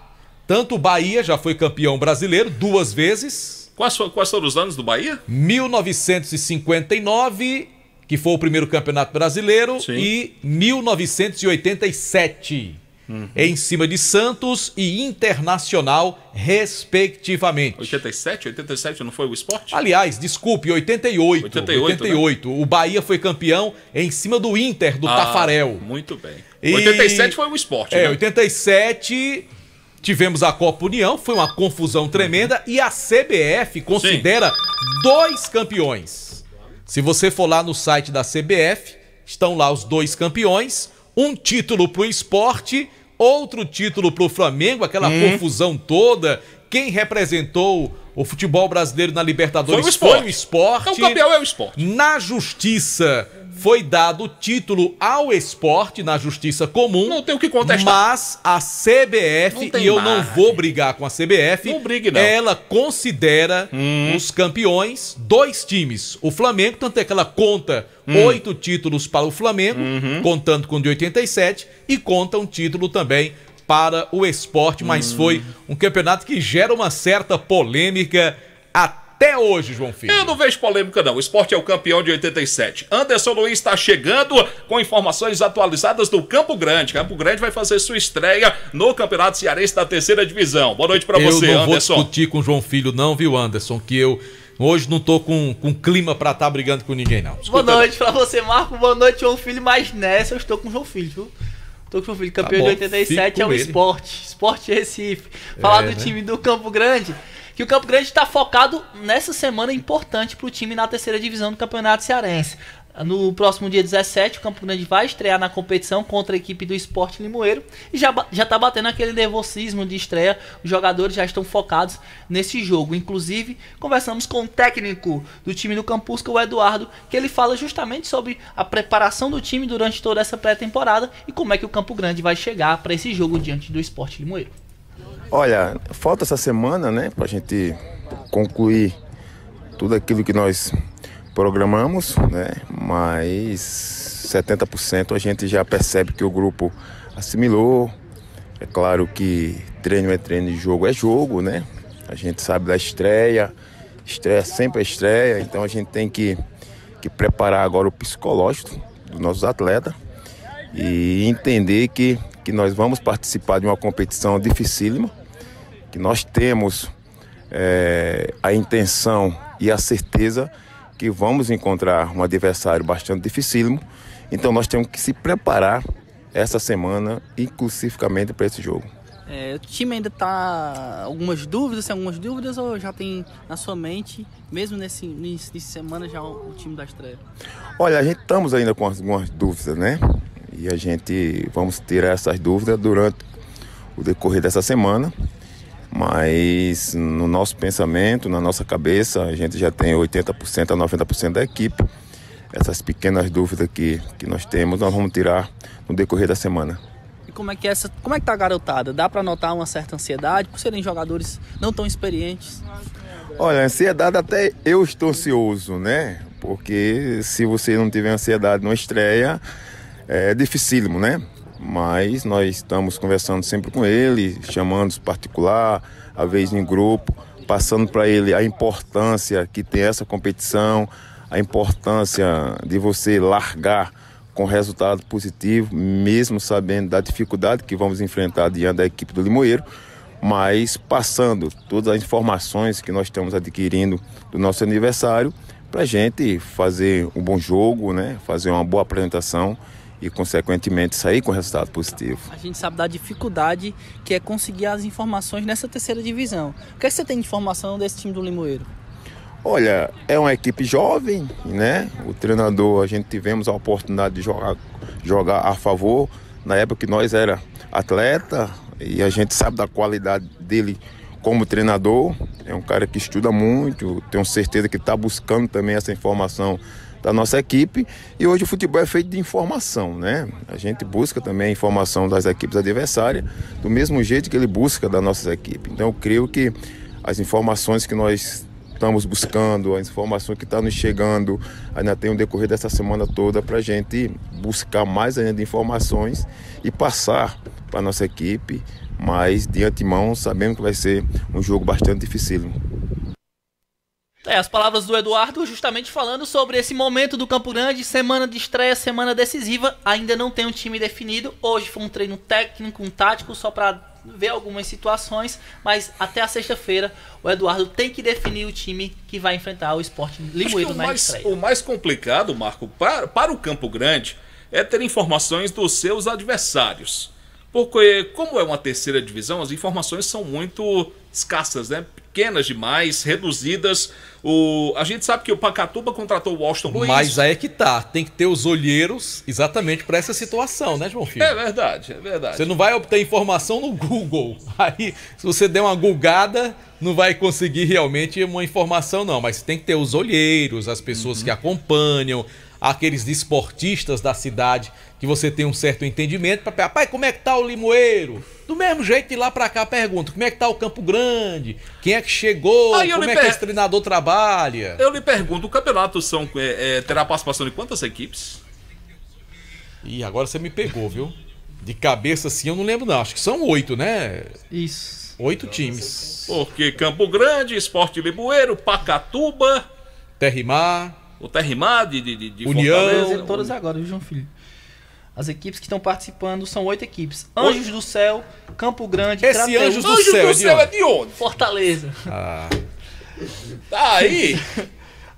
Tanto o Bahia já foi campeão brasileiro 2 vezes. Quais foram os anos do Bahia? 1959... que foi o primeiro campeonato brasileiro. Sim. E 1987. em cima de Santos e Internacional, respectivamente. 87 não foi o Sport? Aliás, desculpe, 88. O Bahia foi campeão em cima do Inter, do Tafarel. Muito bem. 87 foi o Sport, né? 87 tivemos a Copa União, foi uma confusão tremenda, e a CBF considera 2 campeões. Se você for lá no site da CBF, estão lá os 2 campeões, um título pro Sport, outro título pro Flamengo, aquela confusão toda. Quem representou o futebol brasileiro na Libertadores foi o Sport. Então o campeão é o Sport. Na Justiça foi dado o título ao Sport, na Justiça Comum. Não tem o que contestar. Mas a CBF, e eu não vou brigar com a CBF, não brigue, não. Ela considera os campeões 2 times. O Flamengo, tanto é que ela conta 8 títulos para o Flamengo, contando com o de 87, e conta um título também para o Sport, mas foi um campeonato que gera uma certa polêmica até hoje, João Filho. Eu não vejo polêmica, não. O Sport é o campeão de 87. Anderson Luiz está chegando com informações atualizadas do Campo Grande. Campo Grande vai fazer sua estreia no Campeonato Cearense da 3ª Divisão. Boa noite para você, Anderson. Eu não vou discutir com o João Filho não, viu, Anderson, que eu hoje não tô com clima para estar brigando com ninguém, não. Boa noite para você, Marco. Boa noite, João Filho. Mas nessa eu estou com o João Filho, viu? Tô com o João Filho. Campeão de 87 é o Sport. Sport Recife. Falar do time do Campo Grande, que o Campo Grande está focado nessa semana importante para o time na 3ª divisão do Campeonato Cearense. No próximo dia 17, o Campo Grande vai estrear na competição contra a equipe do Sport Limoeiro e já tá batendo aquele nervosismo de estreia. Os jogadores já estão focados nesse jogo. Inclusive, conversamos com o técnico do time do Campusca, o Eduardo, que ele fala justamente sobre a preparação do time durante toda essa pré-temporada e como é que o Campo Grande vai chegar para esse jogo diante do Sport Limoeiro. Olha, falta essa semana, né, pra gente concluir tudo aquilo que nós programamos, né, mas 70% a gente já percebe que o grupo assimilou. É claro que treino é treino e jogo é jogo, né, a gente sabe da estreia sempre é estreia, então a gente tem que preparar agora o psicológico dos nossos atletas e entender que nós vamos participar de uma competição dificílima, que nós temos a intenção e a certeza que vamos encontrar um adversário bastante dificílimo, então nós temos que se preparar essa semana, inclusivamente para esse jogo. O time ainda está algumas dúvidas ou já tem na sua mente, mesmo nesse início de semana, já o time da estreia? Olha, a gente estamos ainda com algumas dúvidas, né? E a gente vamos ter essas dúvidas durante o decorrer dessa semana, mas no nosso pensamento, na nossa cabeça, a gente já tem 80% a 90% da equipe. Essas pequenas dúvidas que nós temos, nós vamos tirar no decorrer da semana. E como é que tá a garotada? Dá para notar uma certa ansiedade por serem jogadores não tão experientes? Olha, ansiedade até eu estou ansioso, né? Porque se você não tiver ansiedade numa estreia, é dificílimo, né? Mas nós estamos conversando sempre com ele, chamando particular, às vezes em grupo, passando para ele a importância que tem essa competição, a importância de você largar com resultado positivo, mesmo sabendo da dificuldade que vamos enfrentar diante da equipe do Limoeiro, mas passando todas as informações que nós estamos adquirindo do nosso aniversário para a gente fazer um bom jogo, né? Fazer uma boa apresentação e, consequentemente, sair com resultado positivo. A gente sabe da dificuldade que é conseguir as informações nessa 3ª divisão. O que é que você tem de informação desse time do Limoeiro? Olha, é uma equipe jovem, né? O treinador, a gente tivemos a oportunidade de jogar a favor na época que nós era atleta, e a gente sabe da qualidade dele como treinador. É um cara que estuda muito, tenho certeza que está buscando também essa informação da nossa equipe, e hoje o futebol é feito de informação, né? A gente busca também a informação das equipes adversárias, do mesmo jeito que ele busca da nossa equipe. Então eu creio que as informações que nós estamos buscando, a informação que está nos chegando, ainda tem o decorrer dessa semana toda para a gente buscar mais ainda informações e passar para a nossa equipe, mas de antemão sabendo que vai ser um jogo bastante dificílimo. As palavras do Eduardo justamente falando sobre esse momento do Campo Grande, semana de estreia, semana decisiva, ainda não tem um time definido. Hoje foi um treino técnico, um tático, só para ver algumas situações, mas até a sexta-feira o Eduardo tem que definir o time que vai enfrentar o Sport Limoeiro na estreia. O mais complicado, Marco, para o Campo Grande é ter informações dos seus adversários. Porque, como é uma terceira divisão, as informações são muito escassas, né? Pequenas demais, reduzidas. A gente sabe que o Pacatuba contratou o Washington Luiz. Mas aí é que tá. Tem que ter os olheiros exatamente para essa situação, né, João Filho? É verdade, é verdade. Você não vai obter informação no Google. Aí, se você der uma googada, não vai conseguir realmente uma informação, não. Mas tem que ter os olheiros, as pessoas que acompanham, aqueles desportistas da cidade que você tem um certo entendimento para pegar, pai, como é que tá o Limoeiro? Do mesmo jeito de lá para cá pergunta, como é que tá o Campo Grande? Quem é que chegou? Como é que esse treinador trabalha? Eu lhe pergunto, o campeonato terá participação de quantas equipes? Ih, agora você me pegou, viu? De cabeça assim eu não lembro não, acho que são 8, né? Isso. 8 times. Porque Campo Grande, Sport Limoeiro, Pacatuba, Terrimar, o Terrimar de União. Todas agora, viu, João Filho? As equipes que estão participando são 8 equipes. Anjos do Céu, Campo Grande, Esse Crateús. Anjos do Céu é de onde? Fortaleza. Tá aí.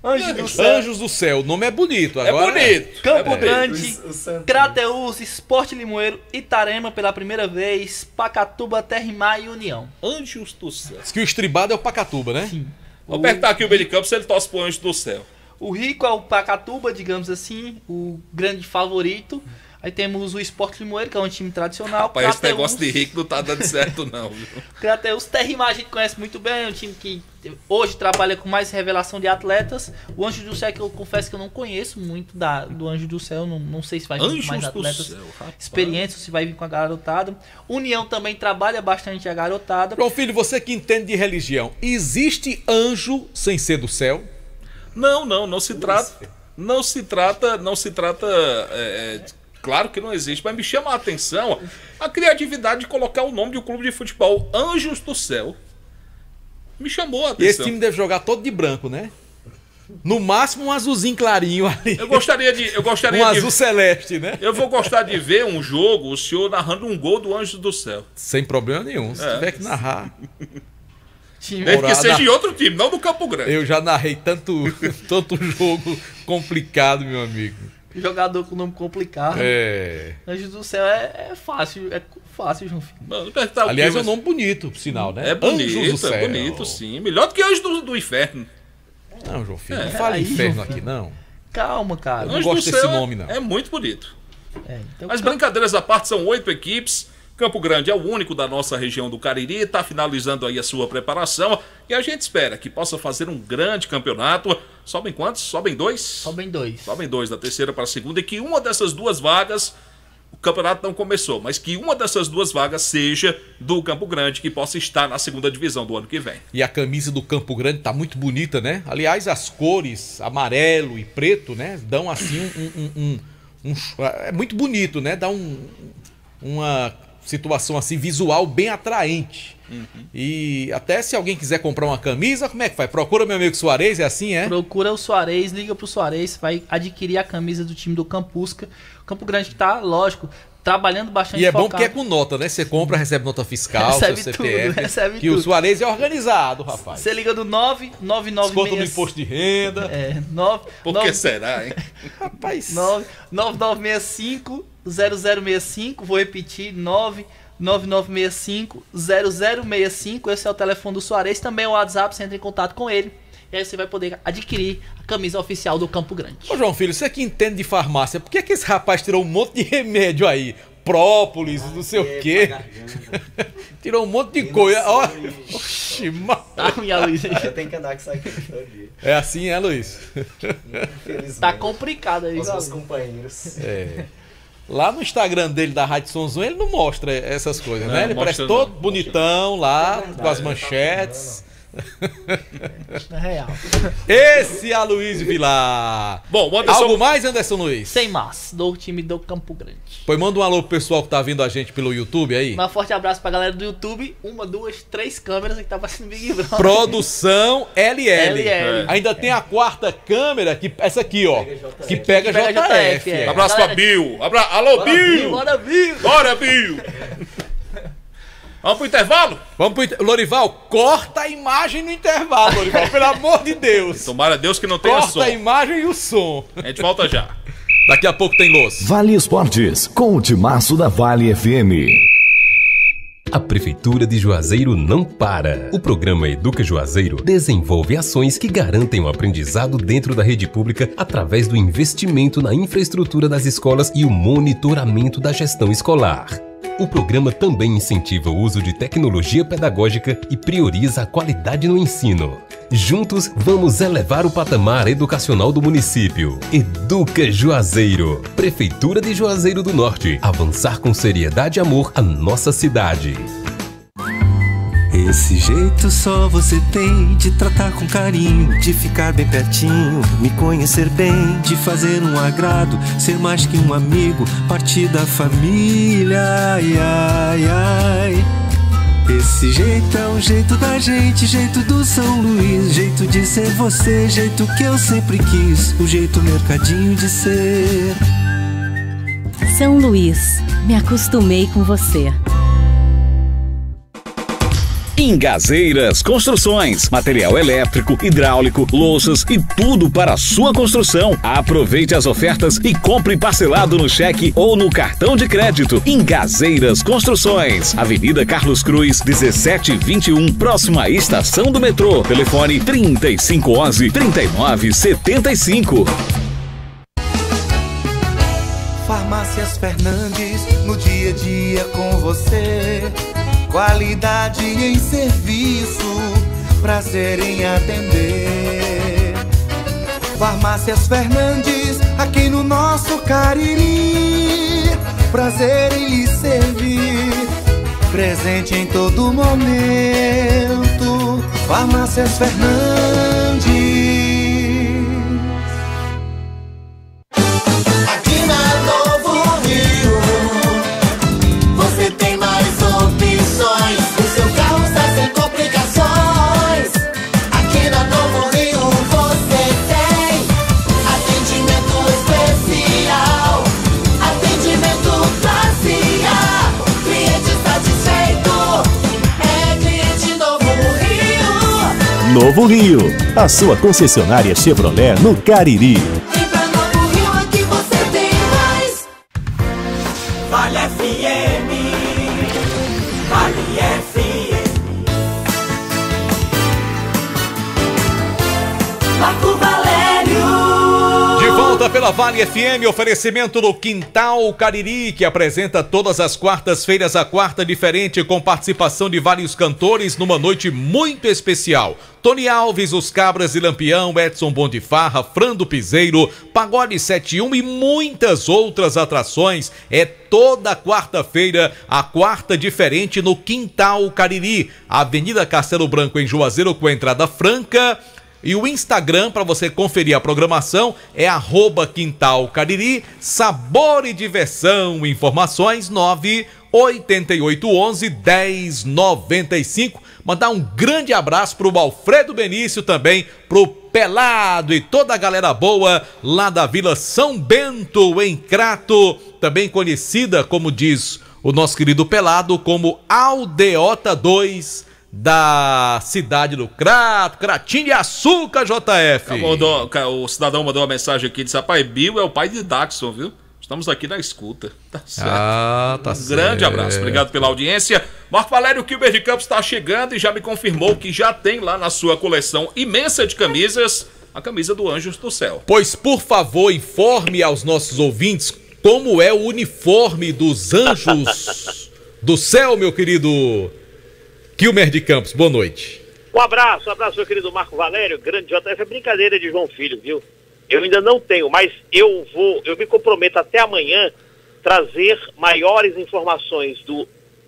Anjos do Céu, o nome é bonito. Agora, é bonito. Campo Grande, Crateús, Sport Limoeiro, Itarema pela primeira vez, Pacatuba, Terrimar e União. Anjos do Céu. Diz que o estribado é o Pacatuba, né? Sim. Vou apertar aqui o meio de campo se ele torce pro Anjos do Céu. O rico é o Pacatuba, digamos assim, o grande favorito. Aí temos o Sport Limoeiro, que é um time tradicional. Rapaz, Crateús, esse negócio de rico não tá dando certo não. Crateús, Terrimar a gente conhece muito bem, é um time que hoje trabalha com mais revelação de atletas. O Anjo do Céu, que eu confesso que eu não conheço muito do Anjo do Céu, não sei se vai vir com mais atletas experientes ou se vai vir com a garotada. União também trabalha bastante a garotada. João Filho, você que entende de religião, existe anjo sem ser do céu? Não se trata. Não se trata. Claro que não existe, mas me chama a atenção a criatividade de colocar o nome de um clube de futebol, Anjos do Céu. Me chamou a atenção. E esse time deve jogar todo de branco, né? No máximo um azulzinho clarinho ali. Eu gostaria um azul celeste, né? Eu vou gostar de ver um jogo, o senhor narrando um gol do Anjos do Céu. Sem problema nenhum, se tiver que narrar. Desde que seja em outro time, não do Campo Grande. Eu já narrei tanto jogo complicado, meu amigo. Jogador com nome complicado. Anjos do Céu é fácil, João Filho. Aliás, é um nome bonito, por sinal, né? É bonito, Anjos do Céu. É bonito, sim. Melhor do que Anjos do Inferno. Não, João Filho, não fala inferno aqui, não. Calma, cara. Eu não gosto desse nome, não. É muito bonito. Então, Mas brincadeiras à parte, são 8 equipes. Campo Grande é o único da nossa região do Cariri, está finalizando aí a sua preparação e a gente espera que possa fazer um grande campeonato. Sobem quantos? Sobem 2? Sobem 2. Sobem 2 da terceira para a segunda e que uma dessas 2 vagas, o campeonato não começou, mas que uma dessas 2 vagas seja do Campo Grande, que possa estar na segunda divisão do ano que vem. E a camisa do Campo Grande tá muito bonita, né? Aliás, as cores amarelo e preto, né? Dão assim é muito bonito, né? Dá uma situação assim visual bem atraente. E até se alguém quiser comprar uma camisa, como é que faz? Procura meu amigo Soares, é assim, é? Procura o Soares, liga pro Soares, vai adquirir a camisa do time do Campusca. O Campo Grande tá, lógico, trabalhando bastante. E é bom porque é com nota, né? Você compra, recebe nota fiscal, recebe seu CPF. Recebe que tudo. O Soares é organizado, rapaz. Você liga do 99966. Desconto no imposto de renda. Por que será, hein? Rapaz. 9965-0065. Vou repetir, 9965-0065. Esse é o telefone do Soares. Também é o WhatsApp, você entra em contato com ele. E aí você vai poder adquirir a camisa oficial do Campo Grande. Ô João Filho, você que entende de farmácia, por que esse rapaz tirou um monte de remédio aí? Própolis, não sei o quê. Tirou um monte de coisa. Oxi, mano. Tá ruim a Luiz aí. Eu tenho que andar com isso aqui todo dia. É assim, é, Luiz? Tá complicado aí, os meus companheiros. Lá no Instagram dele, da Rádio Sonzão, ele não mostra essas coisas, né? Ele parece todo bonitão lá, com as manchetes. Não é real. Esse é Aloysio Vilar. Bom, Anderson... Algo mais, Anderson Luiz? Sem mais, do time do Campo Grande. Pois manda um alô pro pessoal que tá vendo a gente pelo YouTube aí. Um forte abraço pra galera do YouTube. 1, 2, 3 câmeras que tá passando Big Brother. Produção LL. LL. Ainda tem a quarta câmera, que essa aqui, ó. Que pega JF. Abraço pra Bill. Alô, Bill. Bora, Bill. Bora, Bill. Vamos pro intervalo? Vamos pro intervalo. Lorival, corta a imagem no intervalo, Lorival. Pelo amor de Deus. Tomara a Deus que não tenha som. Corta a imagem e o som. A gente volta já. Daqui a pouco tem Luz. Vale Esportes, com o timaço da Vale FM. A Prefeitura de Juazeiro não para. O programa Educa Juazeiro desenvolve ações que garantem o aprendizado dentro da rede pública através do investimento na infraestrutura das escolas e o monitoramento da gestão escolar. O programa também incentiva o uso de tecnologia pedagógica e prioriza a qualidade no ensino. Juntos, vamos elevar o patamar educacional do município. Educa Juazeiro. Prefeitura de Juazeiro do Norte. Avançar com seriedade e amor a nossa cidade. Esse jeito só você tem de tratar com carinho, de ficar bem pertinho, me conhecer bem, de fazer um agrado, ser mais que um amigo, partir da família, ai, ai, ai. Esse jeito é o jeito da gente, jeito do São Luís, jeito de ser você, jeito que eu sempre quis, o jeito mercadinho de ser. São Luís, me acostumei com você. Ingazeiras Construções, material elétrico, hidráulico, louças e tudo para a sua construção. Aproveite as ofertas e compre parcelado no cheque ou no cartão de crédito. Ingazeiras Construções, Avenida Carlos Cruz, 1721, próxima à estação do metrô. Telefone 3511-3975. Farmácias Fernandes, no dia a dia com você. Qualidade em serviço, prazer em atender. Farmácias Fernandes, aqui no nosso Cariri. Prazer em lhe servir, presente em todo momento. Farmácias Fernandes. Aqui na Novo Rio, você tem mais opções, o seu carro está sem complicações. Aqui na Novo Rio você tem atendimento especial, atendimento classe A. Cliente satisfeito é cliente Novo Rio. Novo Rio, a sua concessionária Chevrolet no Cariri. Vem pra Novo Rio, aqui você tem mais. Vale FM. Vale FM. Marco Valério. De volta pela Vale FM, oferecimento do Quintal Cariri, que apresenta todas as quartas-feiras a quarta diferente, com participação de vários cantores numa noite muito especial. Tony Alves, Os Cabras e Lampião, Edson Bom de Farra, Frando Piseiro, Pagode 71 e muitas outras atrações. É toda quarta-feira, a quarta diferente no Quintal Cariri, Avenida Castelo Branco em Juazeiro, com entrada franca. E o Instagram para você conferir a programação é @quintalcariri. Sabor e diversão. Informações 98811-1095. Mandar um grande abraço pro Alfredo Benício também, pro Pelado e toda a galera boa lá da Vila São Bento, em Crato, também conhecida, como diz o nosso querido Pelado, como Aldeota 2, da cidade do Crato, Cratinho de Açúcar, JF. O cidadão mandou uma mensagem aqui, disse: rapaz, Bill é o pai de Daxon, viu? Estamos aqui na escuta. Tá certo. Tá certo. Grande abraço, obrigado pela audiência. Marco Valério, o Kilber de Campos está chegando e já me confirmou que já tem lá na sua coleção imensa de camisas a camisa do Anjos do Céu. Pois, por favor, informe aos nossos ouvintes como é o uniforme dos Anjos do Céu, meu querido Kilmer de Campos. Boa noite. Um abraço, meu querido Marco Valério, grande JF. É brincadeira de João Filho, viu? Eu ainda não tenho, mas eu me comprometo até amanhã trazer maiores informações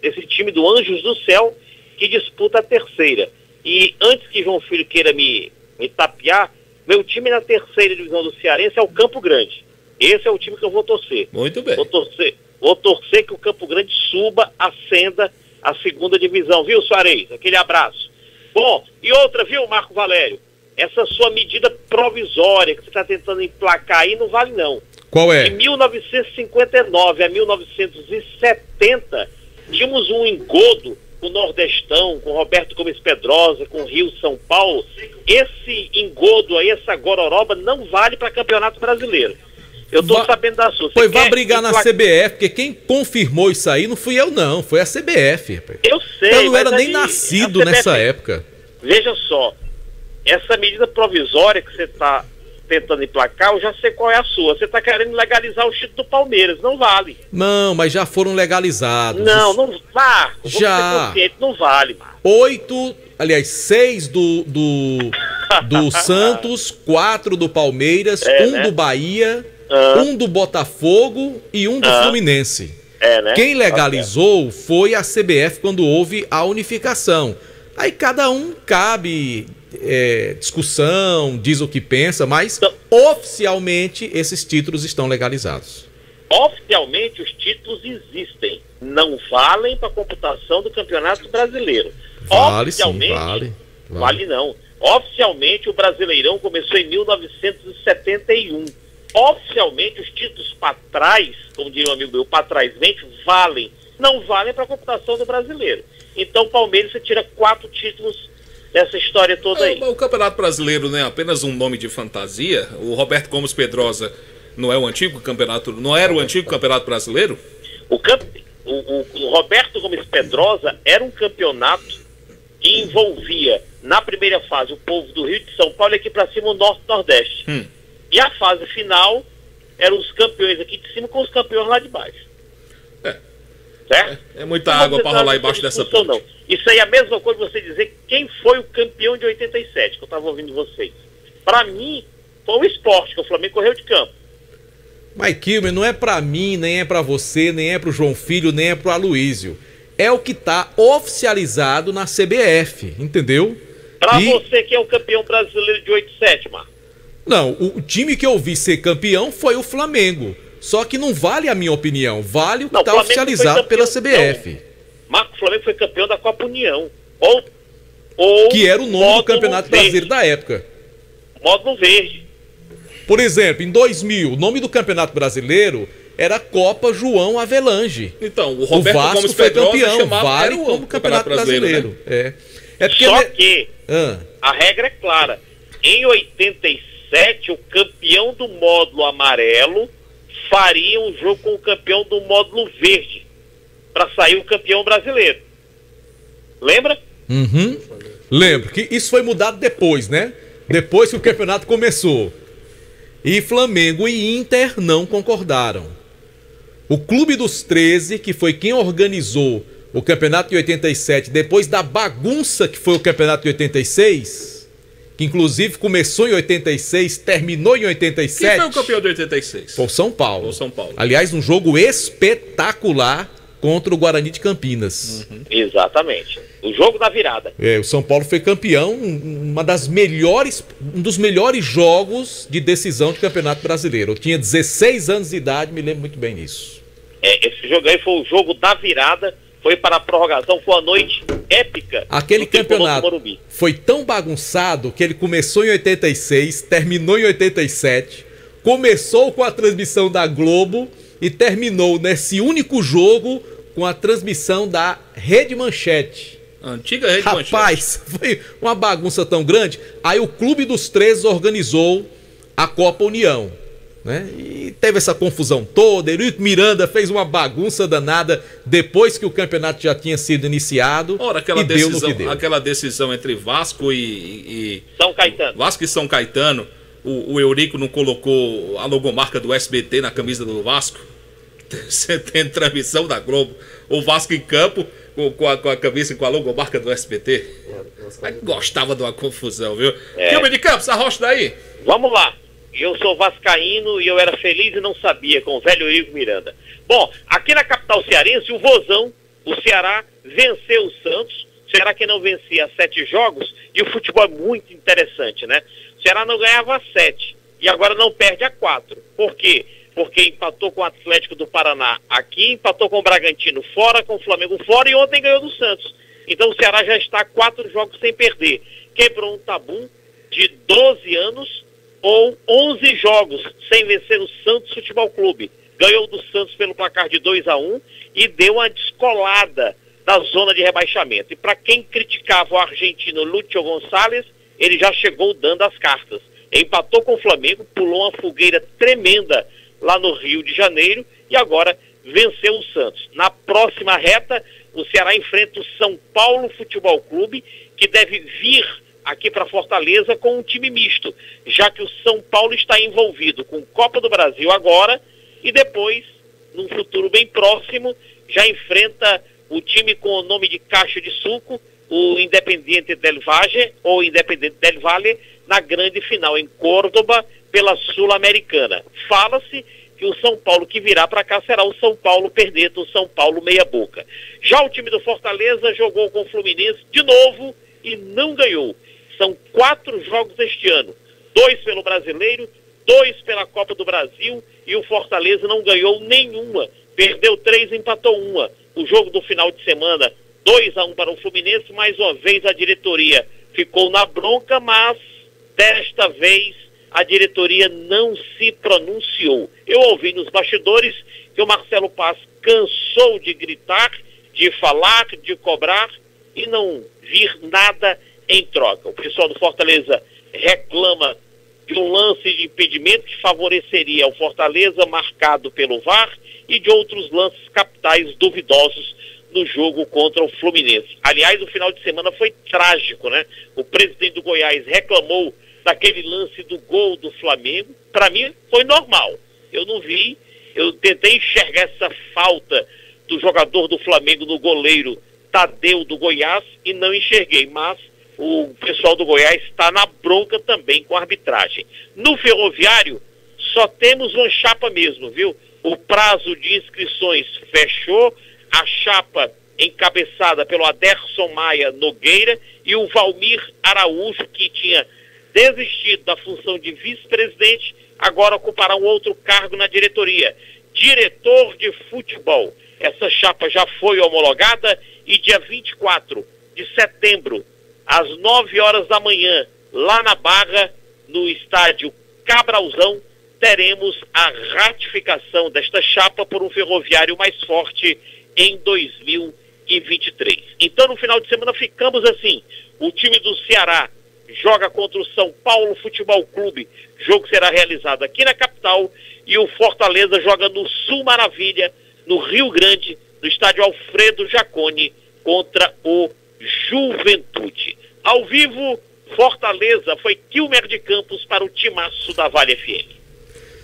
desse time do Anjos do Céu, que disputa a terceira. E antes que João Filho queira me tapear, meu time na terceira divisão do Cearense é o Campo Grande. Esse é o time que eu vou torcer. Muito bem. Vou torcer que o Campo Grande suba, ascenda a segunda divisão, viu, Soares? Aquele abraço. Bom, e outra, viu, Marco Valério? Essa sua medida provisória que você está tentando emplacar aí não vale não. Qual é? De 1959 a 1970, tínhamos um engodo com o Nordestão, com Roberto Gomes Pedrosa, com Rio São Paulo. Esse engodo aí, essa gororoba, não vale para Campeonato Brasileiro. Eu tô sabendo da sua. Pois vai brigar na CBF, porque quem confirmou isso aí não fui eu não, foi a CBF. Rapaz. Eu sei. Eu não era nem nascido nessa época. Veja só, essa medida provisória que você está tentando emplacar, eu já sei qual é a sua. Você está querendo legalizar o título do Palmeiras, não vale. Não, mas já foram legalizados. Não, não vale. Já. Não vale, Marco. 6 do Santos, 4 do Palmeiras, 1 do Bahia, 1 do Botafogo e 1 do Fluminense. Né? Quem legalizou foi a CBF quando houve a unificação. Aí cada um cabe discussão, diz o que pensa, mas oficialmente esses títulos estão legalizados. Oficialmente os títulos existem, não valem para a computação do Campeonato Brasileiro. Vale sim, vale não. Oficialmente o Brasileirão começou em 1971. Oficialmente os títulos para trás, como diria um amigo meu, para trás valem, não valem para a computação do Brasileiro. Então o Palmeiras você tira 4 títulos dessa história toda aí. O Campeonato Brasileiro não é apenas um nome de fantasia. O Roberto Gomes Pedrosa não é o antigo campeonato, não era o antigo Campeonato Brasileiro? O Roberto Gomes Pedrosa era um campeonato que envolvia na primeira fase o povo do Rio de São Paulo e aqui para cima o Norte e Nordeste. E a fase final eram os campeões aqui de cima com os campeões lá de baixo. Certo? É muita água para rolar embaixo dessa ponte. Não. Isso aí é a mesma coisa que você dizer quem foi o campeão de 87, que eu estava ouvindo vocês. Para mim, foi o Sport, que o Flamengo correu de campo. Mas, Kilmer, não é para mim, nem é para você, nem é para o João Filho, nem é para o Aloísio. É o que está oficializado na CBF, entendeu? Para você que é o campeão brasileiro de 87, Marcos. Não, o time que eu vi ser campeão foi o Flamengo. Só que não vale a minha opinião, vale o que está oficializado pela CBF. Marco, o Flamengo foi campeão da Copa União. Ou que era o nome do Campeonato Brasileiro da época. Módulo Verde. Por exemplo, em 2000, o nome do Campeonato Brasileiro era Copa João Avelange. Então, o Roberto Vasco Gomes foi Pedrosa campeão, vale era como Campeonato Brasileiro. Né? Só que a regra é clara. Em 87, o campeão do módulo amarelo faria um jogo com o campeão do módulo verde para sair o campeão brasileiro. Lembra? Lembro que isso foi mudado depois, né? Depois que o campeonato começou. E Flamengo e Inter não concordaram. O Clube dos 13, que foi quem organizou o campeonato de 87, depois da bagunça que foi o campeonato de 86, que inclusive começou em 86, terminou em 87. Quem foi o campeão de 86? Foi o São Paulo. O São Paulo. Aliás, um jogo espetacular contra o Guarani de Campinas. Exatamente. O jogo da virada. O São Paulo foi campeão, um dos melhores jogos de decisão de Campeonato Brasileiro. Eu tinha 16 anos de idade, me lembro muito bem disso. Esse jogo aí foi o jogo da virada, foi para a prorrogação, foi uma noite épica. Aquele campeonato foi tão bagunçado que ele começou em 86, terminou em 87, começou com a transmissão da Globo e terminou nesse único jogo com a transmissão da Rede Manchete. Antiga Rede Manchete. Rapaz, foi uma bagunça tão grande. Aí o Clube dos 13 organizou a Copa União, né? E teve essa confusão toda. Eurico Miranda fez uma bagunça danada depois que o campeonato já tinha sido iniciado. Ora, aquela decisão entre Vasco e São Caetano. Vasco e São Caetano. O Eurico não colocou a logomarca do SBT na camisa do Vasco. Você tem transmissão da Globo. O Vasco em campo com a camisa com a logomarca do SBT. Mas gostava de uma confusão, viu? Filme de Campos, arrocha daí. Vamos lá. Eu sou vascaíno e eu era feliz e não sabia, com o velho Eurico Miranda. Bom, aqui na capital cearense, o Vozão, o Ceará, venceu o Santos. O Ceará que não vencia 7 jogos, e o futebol é muito interessante, né? O Ceará não ganhava 7 e agora não perde a 4. Por quê? Porque empatou com o Atlético do Paraná aqui, empatou com o Bragantino fora, com o Flamengo fora e ontem ganhou do Santos. Então o Ceará já está 4 jogos sem perder. Quebrou um tabu de 12 anos ou 11 jogos sem vencer o Santos Futebol Clube. Ganhou do Santos pelo placar de 2-1 e deu uma descolada da zona de rebaixamento. E para quem criticava o argentino Lúcio Gonçalves, ele já chegou dando as cartas. Empatou com o Flamengo, pulou uma fogueira tremenda lá no Rio de Janeiro e agora venceu o Santos. Na próxima reta, o Ceará enfrenta o São Paulo Futebol Clube, que deve vir aqui para Fortaleza com um time misto, já que o São Paulo está envolvido com Copa do Brasil agora e depois, num futuro bem próximo, já enfrenta o time com o nome de Caixa de Suco, o Independiente del Valle, ou Independiente del Valle, na grande final em Córdoba, pela Sul-Americana. Fala-se que o São Paulo que virá para cá será o São Paulo Perdeta, o São Paulo Meia Boca. Já o time do Fortaleza jogou com o Fluminense de novo e não ganhou. São 4 jogos este ano, 2 pelo Brasileiro, 2 pela Copa do Brasil, e o Fortaleza não ganhou nenhuma. Perdeu 3, empatou 1. O jogo do final de semana, 2-1 para o Fluminense. Mais uma vez a diretoria ficou na bronca, mas desta vez a diretoria não se pronunciou. Eu ouvi nos bastidores que o Marcelo Paz cansou de gritar, de falar, de cobrar e não vir nada em troca. O pessoal do Fortaleza reclama de um lance de impedimento que favoreceria o Fortaleza, marcado pelo VAR, e de outros lances capitais duvidosos no jogo contra o Fluminense. Aliás, o final de semana foi trágico, né? O presidente do Goiás reclamou daquele lance do gol do Flamengo. Para mim, foi normal. Eu não vi, eu tentei enxergar essa falta do jogador do Flamengo no goleiro Tadeu do Goiás e não enxerguei, mas o pessoal do Goiás está na bronca também com a arbitragem. No Ferroviário, só temos uma chapa mesmo, viu? O prazo de inscrições fechou, a chapa encabeçada pelo Aderson Maia Nogueira e o Valmir Araújo, que tinha desistido da função de vice-presidente, agora ocupará um outro cargo na diretoria, diretor de futebol. Essa chapa já foi homologada e dia 24 de setembro, às 9 horas da manhã, lá na Barra, no estádio Cabralzão, teremos a ratificação desta chapa por um Ferroviário mais forte em 2023. Então, no final de semana, ficamos assim. O time do Ceará joga contra o São Paulo Futebol Clube. O jogo será realizado aqui na capital. E o Fortaleza joga no Sul Maravilha, no Rio Grande, no estádio Alfredo Jaconi, contra o Juventude. Ao vivo, Fortaleza, foi Kilmer de Campos para o timaço da Vale FM.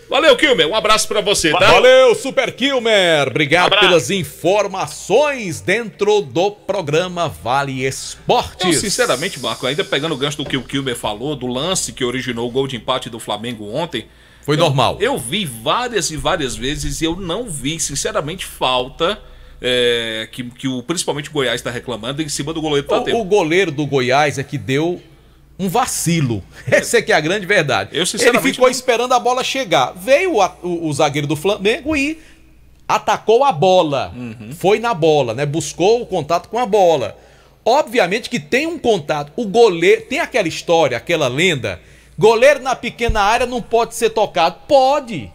Valeu, Kilmer. Um abraço pra você, tá? Valeu, Super Kilmer. Obrigado pelas informações dentro do programa Vale Esportes. Eu, sinceramente, Marco, ainda pegando o gancho do que o Kilmer falou, do lance que originou o gol de empate do Flamengo ontem. Foi normal. Eu vi várias e várias vezes e eu não vi, sinceramente, falta que principalmente o Goiás está reclamando em cima do goleiro Tadeu. O goleiro do Goiás é que deu um vacilo. Essa é que é a grande verdade. Ele ficou esperando a bola chegar. Veio o zagueiro do Flamengo e atacou a bola. Foi na bola, né? Buscou o contato com a bola. Obviamente que tem um contato. O goleiro... Tem aquela história, aquela lenda. Goleiro na pequena área não pode ser tocado. Pode.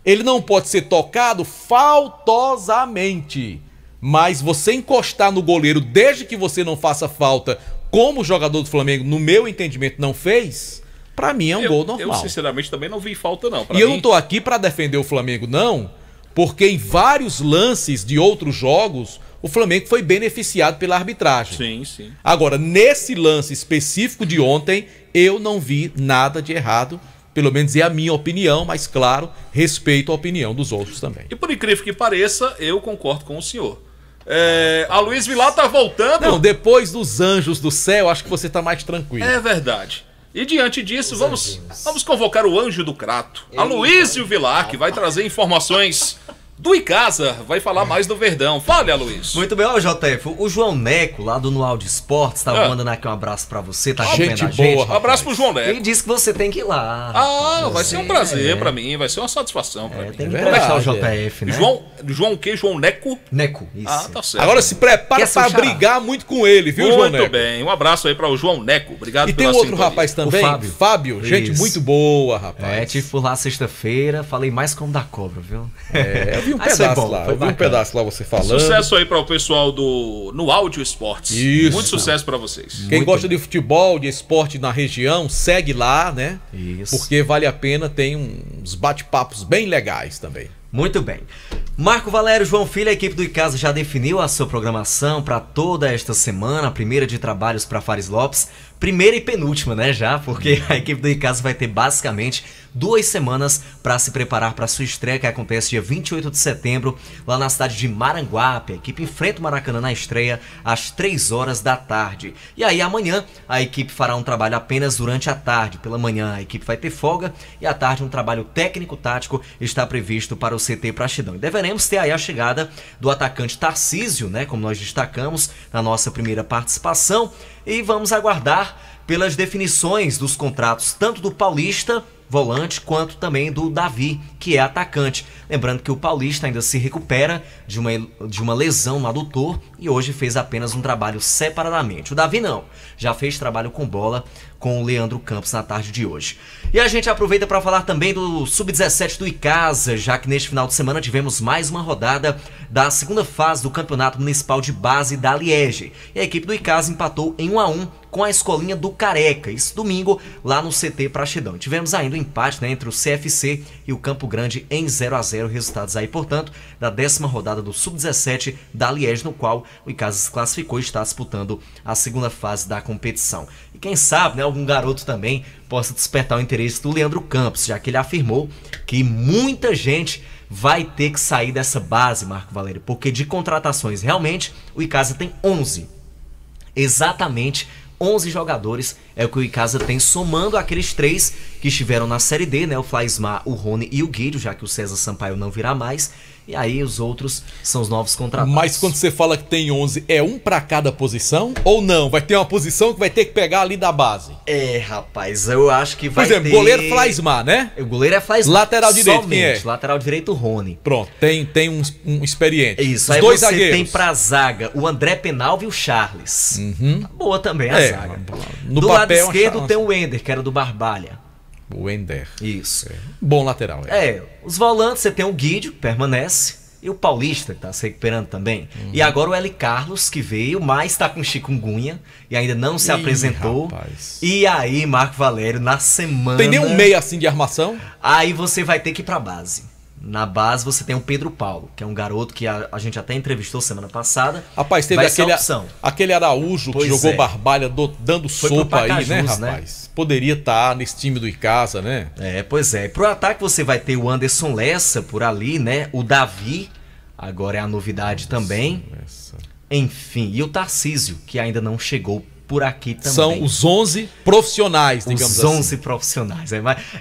Ele não pode ser tocado faltosamente. Mas você encostar no goleiro desde que você não faça falta, como o jogador do Flamengo, no meu entendimento, não fez, pra mim é um gol normal. Eu, sinceramente, também não vi falta, não. Eu não tô aqui pra defender o Flamengo, não, porque em vários lances de outros jogos, o Flamengo foi beneficiado pela arbitragem. Sim, sim. Agora, nesse lance específico de ontem, eu não vi nada de errado. Pelo menos é a minha opinião, mas, claro, respeito a opinião dos outros também. E por incrível que pareça, eu concordo com o senhor. A Luiz Vilar tá voltando. Não, depois dos anjos do céu, acho que você tá mais tranquilo. É verdade. E diante disso, vamos convocar o anjo do Crato, Aloísio Vilar, que vai trazer informações do Icasa vai falar mais do Verdão. Fale, Aloysio. Muito bem, ó, JF. O João Neco, lá do Nual de Esportes, tava mandando aqui um abraço pra você, tá gente boa. Gente. Abraço pro João Neco. Ele disse que você tem que ir lá. Vai ser um prazer pra mim, vai ser uma satisfação pra mim. Tem que entrevistar o JF, né? João o quê? João Neco? Neco, isso. Tá certo. Agora se prepara pra brigar muito com ele, viu, João Neco? Muito bem, um abraço aí pra o João Neco. Obrigado pela sintonia. E tem outro rapaz também, Fábio. Gente muito boa, rapaz. Tive por lá sexta-feira, falei mais como da cobra, viu? Eu vi um pedaço lá. Eu vi um pedaço lá você falando. Sucesso aí para o pessoal no Áudio Esportes. Isso. Muito sucesso para vocês. Quem gosta de futebol, de esporte na região, segue lá, né? Isso. Porque vale a pena, tem uns bate-papos bem legais também. Muito bem. Marco Valério, João Filho, a equipe do Icasa já definiu a sua programação para toda esta semana, a primeira de trabalhos para Fares Lopes. Primeira e penúltima, né, já, porque a equipe do Icasa vai ter basicamente 2 semanas para se preparar para sua estreia, que acontece dia 28 de setembro, lá na cidade de Maranguape. A equipe enfrenta o Maracanã na estreia às 3 horas da tarde. E aí amanhã a equipe fará um trabalho apenas durante a tarde. Pela manhã a equipe vai ter folga e à tarde um trabalho técnico-tático está previsto para o CT Praxedão. E deveremos ter aí a chegada do atacante Tarcísio, né, como nós destacamos na nossa primeira participação. E vamos aguardar pelas definições dos contratos tanto do Paulista, volante, quanto também do Davi, que é atacante. Lembrando que o Paulista ainda se recupera de uma lesão no adutor e hoje fez apenas um trabalho separadamente. O Davi não, já fez trabalho com bola com o Leandro Campos na tarde de hoje. E a gente aproveita para falar também do Sub-17 do Icasa, já que neste final de semana tivemos mais uma rodada da segunda fase do Campeonato Municipal de Base da Liege. E a equipe do Icasa empatou em 1-1 com a Escolinha do Careca, isso domingo lá no CT Praxedão. Tivemos ainda um empate, né, entre o CFC e o Campo Grande em 0-0, resultados aí, portanto, da 10ª rodada do Sub-17 da Liege, no qual o Icasa se classificou e está disputando a segunda fase da competição. E quem sabe, né, algum garoto também possa despertar o interesse do Leandro Campos, já que ele afirmou que muita gente vai ter que sair dessa base, Marco Valério, porque de contratações, realmente, o Icasa tem 11. Exatamente 11 jogadores é o que o Icasa tem, somando aqueles 3 que estiveram na Série D, né? O Flaismar, o Rony e o Guido, já que o César Sampaio não virá mais. E aí os outros são os novos contratados. Mas quando você fala que tem 11, é um para cada posição? Ou não? Vai ter uma posição que vai ter que pegar ali da base? Rapaz, eu acho que vai ter... Por exemplo, goleiro Flaismar, né? O goleiro é Flaismar. Lateral direito, somente. Quem é? Lateral direito, o Rony. Pronto, tem um experiente. Isso, os aí dois você zagueiros. tem pra zaga o André Penalva e o Charles. Tá boa também a zaga. No do papel, lado esquerdo tem o Wender, que era do Barbalha. O Wender. Isso. Bom lateral. Os volantes, você tem o Guido, que permanece. E o Paulista, que tá se recuperando também. E agora o L. Carlos, que veio, mas tá com chikungunya e ainda não se apresentou. Rapaz. E aí, Marco Valério, na semana... Tem nenhum meio assim de armação? Aí você vai ter que ir pra base. Na base você tem o Pedro Paulo, que é um garoto que a gente até entrevistou semana passada. Rapaz, teve aquele Araújo que jogou Barbalha dando sopa aí, né, rapaz? Né? Poderia estar nesse time do Icasa, né? Pois é. Pro ataque você vai ter o Anderson Lessa por ali, né? O Davi, agora é a novidade também. Enfim, e o Tarcísio, que ainda não chegou por aqui também. São os 11 profissionais, digamos assim. Os 11 profissionais.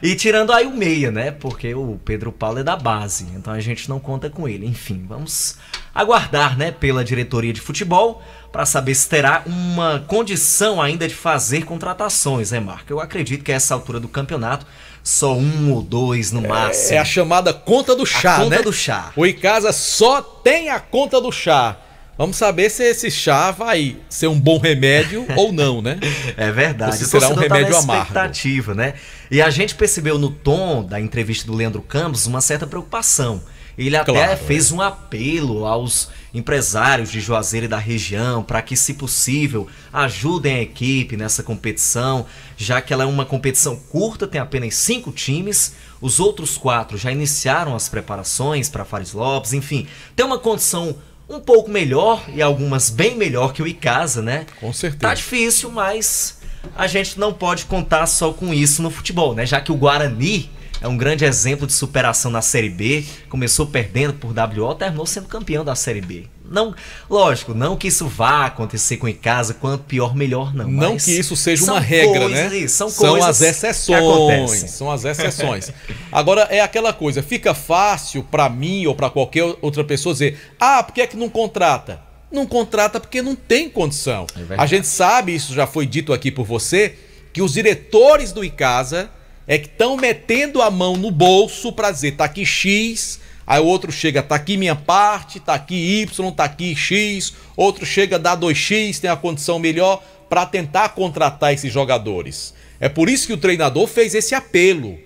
E tirando aí o meia, né? Porque o Pedro Paulo é da base, então a gente não conta com ele. Enfim, vamos aguardar, né, pela diretoria de futebol para saber se terá uma condição ainda de fazer contratações, né, Marco? Eu acredito que a essa altura do campeonato só 1 ou 2 no máximo. É a chamada conta do chá, né? A conta do chá. O Icasa só tem a conta do chá. Vamos saber se esse chá vai ser um bom remédio ou não, né? É verdade. Se será um remédio amargo. Expectativa, né? E a gente percebeu no tom da entrevista do Leandro Campos uma certa preocupação. Ele até fez um apelo aos empresários de Juazeiro e da região para que, se possível, ajudem a equipe nessa competição, já que ela é uma competição curta, tem apenas 5 times, os outros 4 já iniciaram as preparações para Fares Lopes, enfim, tem uma condição um pouco melhor e algumas bem melhor que o Icasa, né? Com certeza. Tá difícil, mas a gente não pode contar só com isso no futebol, né? Já que o Guarani é um grande exemplo de superação na Série B, começou perdendo por WO, terminou sendo campeão da Série B. Não, lógico, não que isso vá acontecer com o Icasa, quanto pior, melhor não. Não que isso seja uma regra, né? São as exceções. São as exceções. Agora, é aquela coisa, fica fácil pra mim ou pra qualquer outra pessoa dizer, por que é que não contrata? Não contrata porque não tem condição. A gente sabe, isso já foi dito aqui por você, que os diretores do Icasa é que estão metendo a mão no bolso pra dizer, tá aqui X... Aí o outro chega, tá aqui minha parte, tá aqui Y, tá aqui X. Outro chega, dá 2X, tem a condição melhor para tentar contratar esses jogadores. É por isso que o treinador fez esse apelo,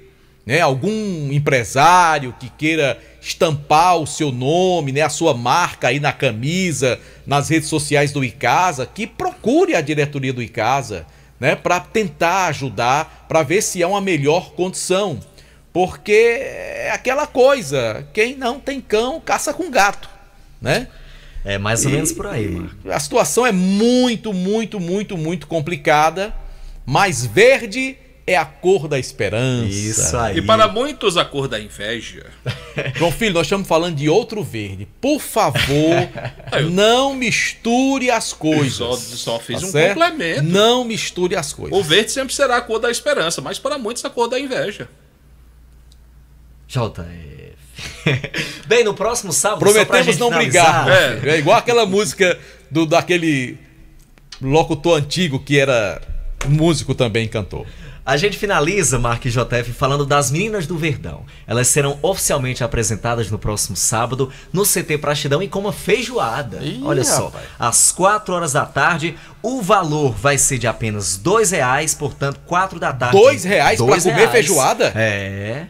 né? Algum empresário que queira estampar o seu nome, né? A sua marca aí na camisa, nas redes sociais do Icasa, que procure a diretoria do Icasa, né? Para tentar ajudar, para ver se há uma melhor condição. Porque é aquela coisa, quem não tem cão, caça com gato, né? É mais ou menos por aí, mano. A situação é muito, muito, muito, muito complicada, mas verde é a cor da esperança. Isso aí. E para muitos a cor da inveja. João Filho, nós estamos falando de outro verde. Por favor, não misture as coisas. Só fiz um complemento. Não misture as coisas. O verde sempre será a cor da esperança, mas para muitos a cor da inveja. JF. Bem, no próximo sábado, prometemos não brigar. É igual aquela música daquele locutor antigo que era músico também, cantor. A gente finaliza, Mark e JF, falando das Meninas do Verdão. Elas serão oficialmente apresentadas no próximo sábado no CT Praxedão e com uma feijoada. Olha só, às 4 horas da tarde, o valor vai ser de apenas R$2, portanto, 4 da tarde. R$2 para comer feijoada? É.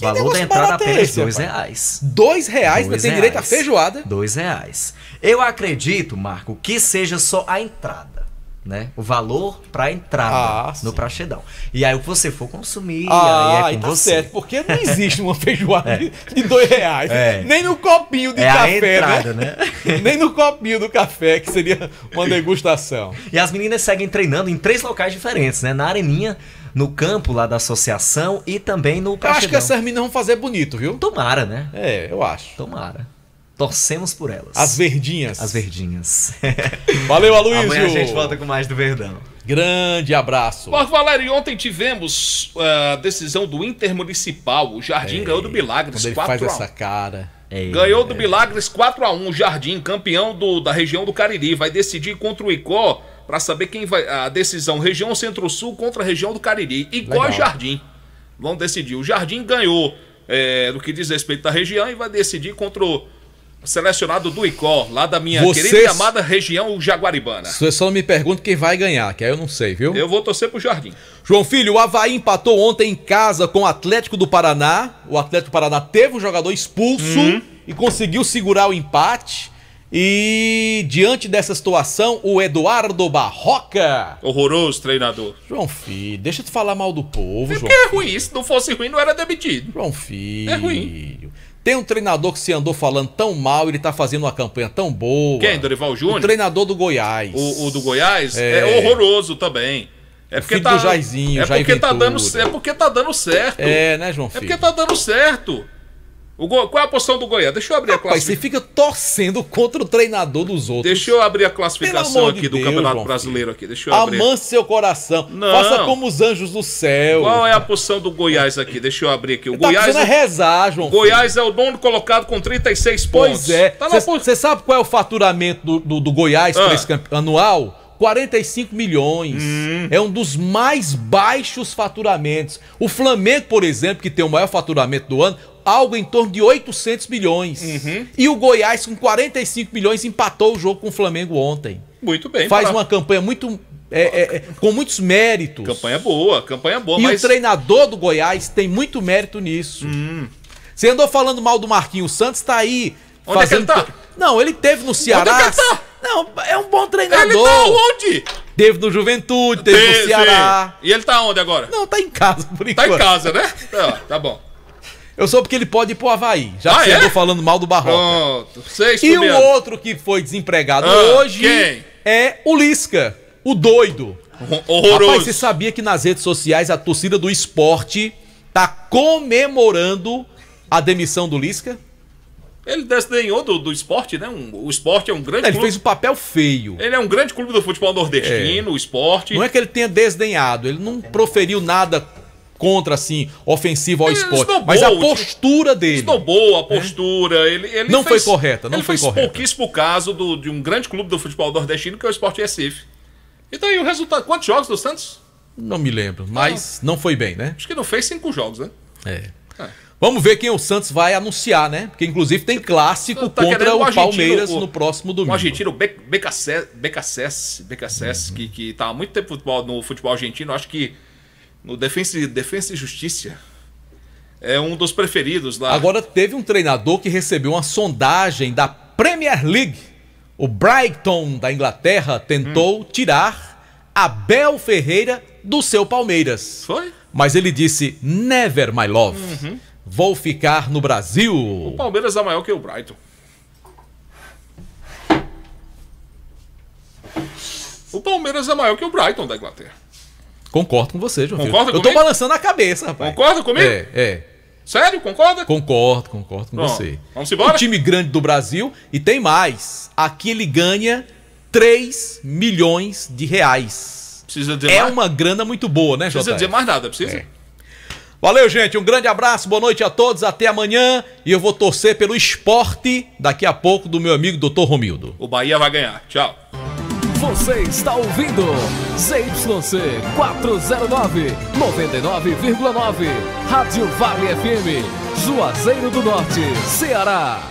O valor da entrada apenas R$2. R$2 não tem direito a feijoada? R$2. Eu acredito, Marco, que seja só a entrada, né? O valor para entrada no Praxedão. E aí o que você for consumir, aí é com você. Certo, porque não existe uma feijoada de R$2. Nem no copinho de café, a entrada, né? Nem no copinho do café, que seria uma degustação. E as meninas seguem treinando em 3 locais diferentes, né? Na Areninha, no campo lá da associação e também no Praxedão. Eu acho que essas meninas vão fazer bonito, viu? Tomara, né? Eu acho. Tomara. Torcemos por elas. As verdinhas. As verdinhas. Valeu, Aloysio. Amanhã a gente volta com mais do Verdão. Grande abraço. Marco Valério, ontem tivemos a decisão do Intermunicipal. O Jardim ganhou do Milagres 4-1. Faz essa cara. Ganhou do Milagres 4-1. O Jardim, campeão da região do Cariri, vai decidir contra o Icó para saber quem vai. A decisão região Centro-Sul contra a região do Cariri. Icó e Jardim vão decidir. O Jardim ganhou no que diz respeito da região e vai decidir contra o selecionado do Icó, lá da minha querida e amada região jaguaribana. Você só não me pergunta quem vai ganhar, que aí eu não sei, viu? Eu vou torcer pro Jardim. João Filho, o Avaí empatou ontem em casa com o Atlético do Paraná. O Atlético do Paraná teve um jogador expulso e conseguiu segurar o empate. E diante dessa situação, o Eduardo Barroca... Horroroso treinador. João Filho, deixa de falar mal do povo, João. Porque é ruim, se não fosse ruim não era demitido. João Filho... É ruim. Tem um treinador que se andou falando tão mal, ele tá fazendo uma campanha tão boa. Quem? Dorival Júnior? O treinador do Goiás. O do Goiás é horroroso também. É porque do Jairzinho, é porque tá dando certo. É, né, João Filho? É porque tá dando certo. Qual é a posição do Goiás? Deixa eu abrir a classificação. Você fica torcendo contra o treinador dos outros. Deixa eu abrir a classificação aqui do Campeonato Brasileiro aqui. Deixa eu abrir. Amance seu coração. Não. Faça como os anjos do céu. Qual é a posição do Goiás aqui? Deixa eu abrir aqui. O Goiás é rezar, João. Goiás é o nono colocado com 36 pontos. Pois é. Você sabe qual é o faturamento do Goiás para esse anual? 45 milhões. É um dos mais baixos faturamentos. O Flamengo, por exemplo, que tem o maior faturamento do ano, algo em torno de 800 milhões. E o Goiás, com 45 milhões, empatou o jogo com o Flamengo ontem. Muito bem. Faz uma campanha muito... com muitos méritos. Campanha boa. E o treinador do Goiás tem muito mérito nisso. Você andou falando mal do Marquinhos Santos, tá aí. Onde é que ele tá? Não, ele teve no Ceará. Onde é que ele tá? Não, é um bom treinador. Ele tá onde? Teve no Juventude, teve no Ceará. E ele tá onde agora? Não, tá em casa, por enquanto. Tá em casa, né? Tá bom. Eu sou porque ele pode ir pro Avaí. Já que você andou falando mal do Barroca. Pronto. E o outro que foi desempregado hoje é o Lisca, o doido. Horroroso. Rapaz, você sabia que nas redes sociais a torcida do Sport tá comemorando a demissão do Lisca? Ele desdenhou do esporte, né? O esporte é um grande Ele clube. fez o papel feio. Ele é um grande clube do futebol nordestino, o esporte. Não é que ele tenha desdenhado, ele não proferiu nada contra, assim, ofensivo ao esporte. Mas a postura dele. Esnobou a postura. Ele não foi correta, não ele foi fez correta. pouquíssimo caso de um grande clube do futebol nordestino, que é o Sport Recife. Então, e o resultado? Quantos jogos do Santos? Não me lembro, mas não foi bem, né? Acho que não fez 5 jogos, né? Vamos ver quem o Santos vai anunciar, né? Porque inclusive tem clássico contra o Palmeiras no próximo domingo. O argentino BKSS, que tá há muito tempo no futebol argentino, acho que no Defensa e Justiça é um dos preferidos lá. Agora teve um treinador que recebeu uma sondagem da Premier League. O Brighton da Inglaterra tentou tirar Abel Ferreira do seu Palmeiras. Foi? Mas ele disse, never, my love. Vou ficar no Brasil. O Palmeiras é maior que o Brighton. O Palmeiras é maior que o Brighton da Inglaterra. Concordo com você, João. Concorda Eu comigo? tô balançando a cabeça, rapaz. Concorda comigo? É. Sério? Concorda? Concordo com você. Vamos embora? Um time grande do Brasil e tem mais. Aqui ele ganha 3 milhões de reais. Precisa dizer É mais? uma grana muito boa, né, Jota? Precisa dizer mais nada, precisa? Valeu, gente. Um grande abraço, boa noite a todos. Até amanhã. E eu vou torcer pelo esporte daqui a pouco do meu amigo Dr. Romildo. O Bahia vai ganhar. Tchau. Você está ouvindo ZYC 409, 99,9. Rádio Vale FM, Juazeiro do Norte, Ceará.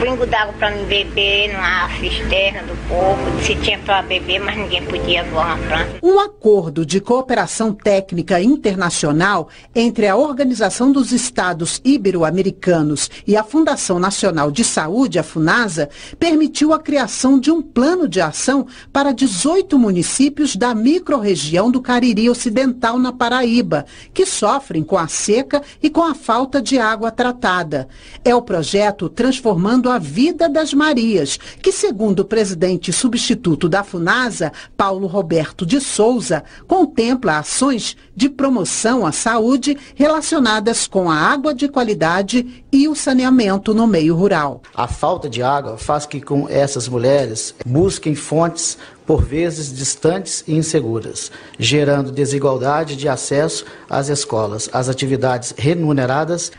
Pingo d'água pra me beber numa cisterna do povo. Se tinha pra beber, mas ninguém podia voar na França. Um acordo de cooperação técnica internacional entre a Organização dos Estados Ibero-Americanos e a Fundação Nacional de Saúde, a FUNASA, permitiu a criação de um plano de ação para 18 municípios da microrregião do Cariri Ocidental, na Paraíba, que sofrem com a seca e com a falta de água tratada. É o projeto Transformando a Vida das Marias, que, segundo o presidente substituto da FUNASA, Paulo Roberto de Souza, contempla ações de promoção à saúde relacionadas com a água de qualidade e o saneamento no meio rural. A falta de água faz que com essas mulheres busquem fontes por vezes distantes e inseguras, gerando desigualdade de acesso às escolas, às atividades remuneradas.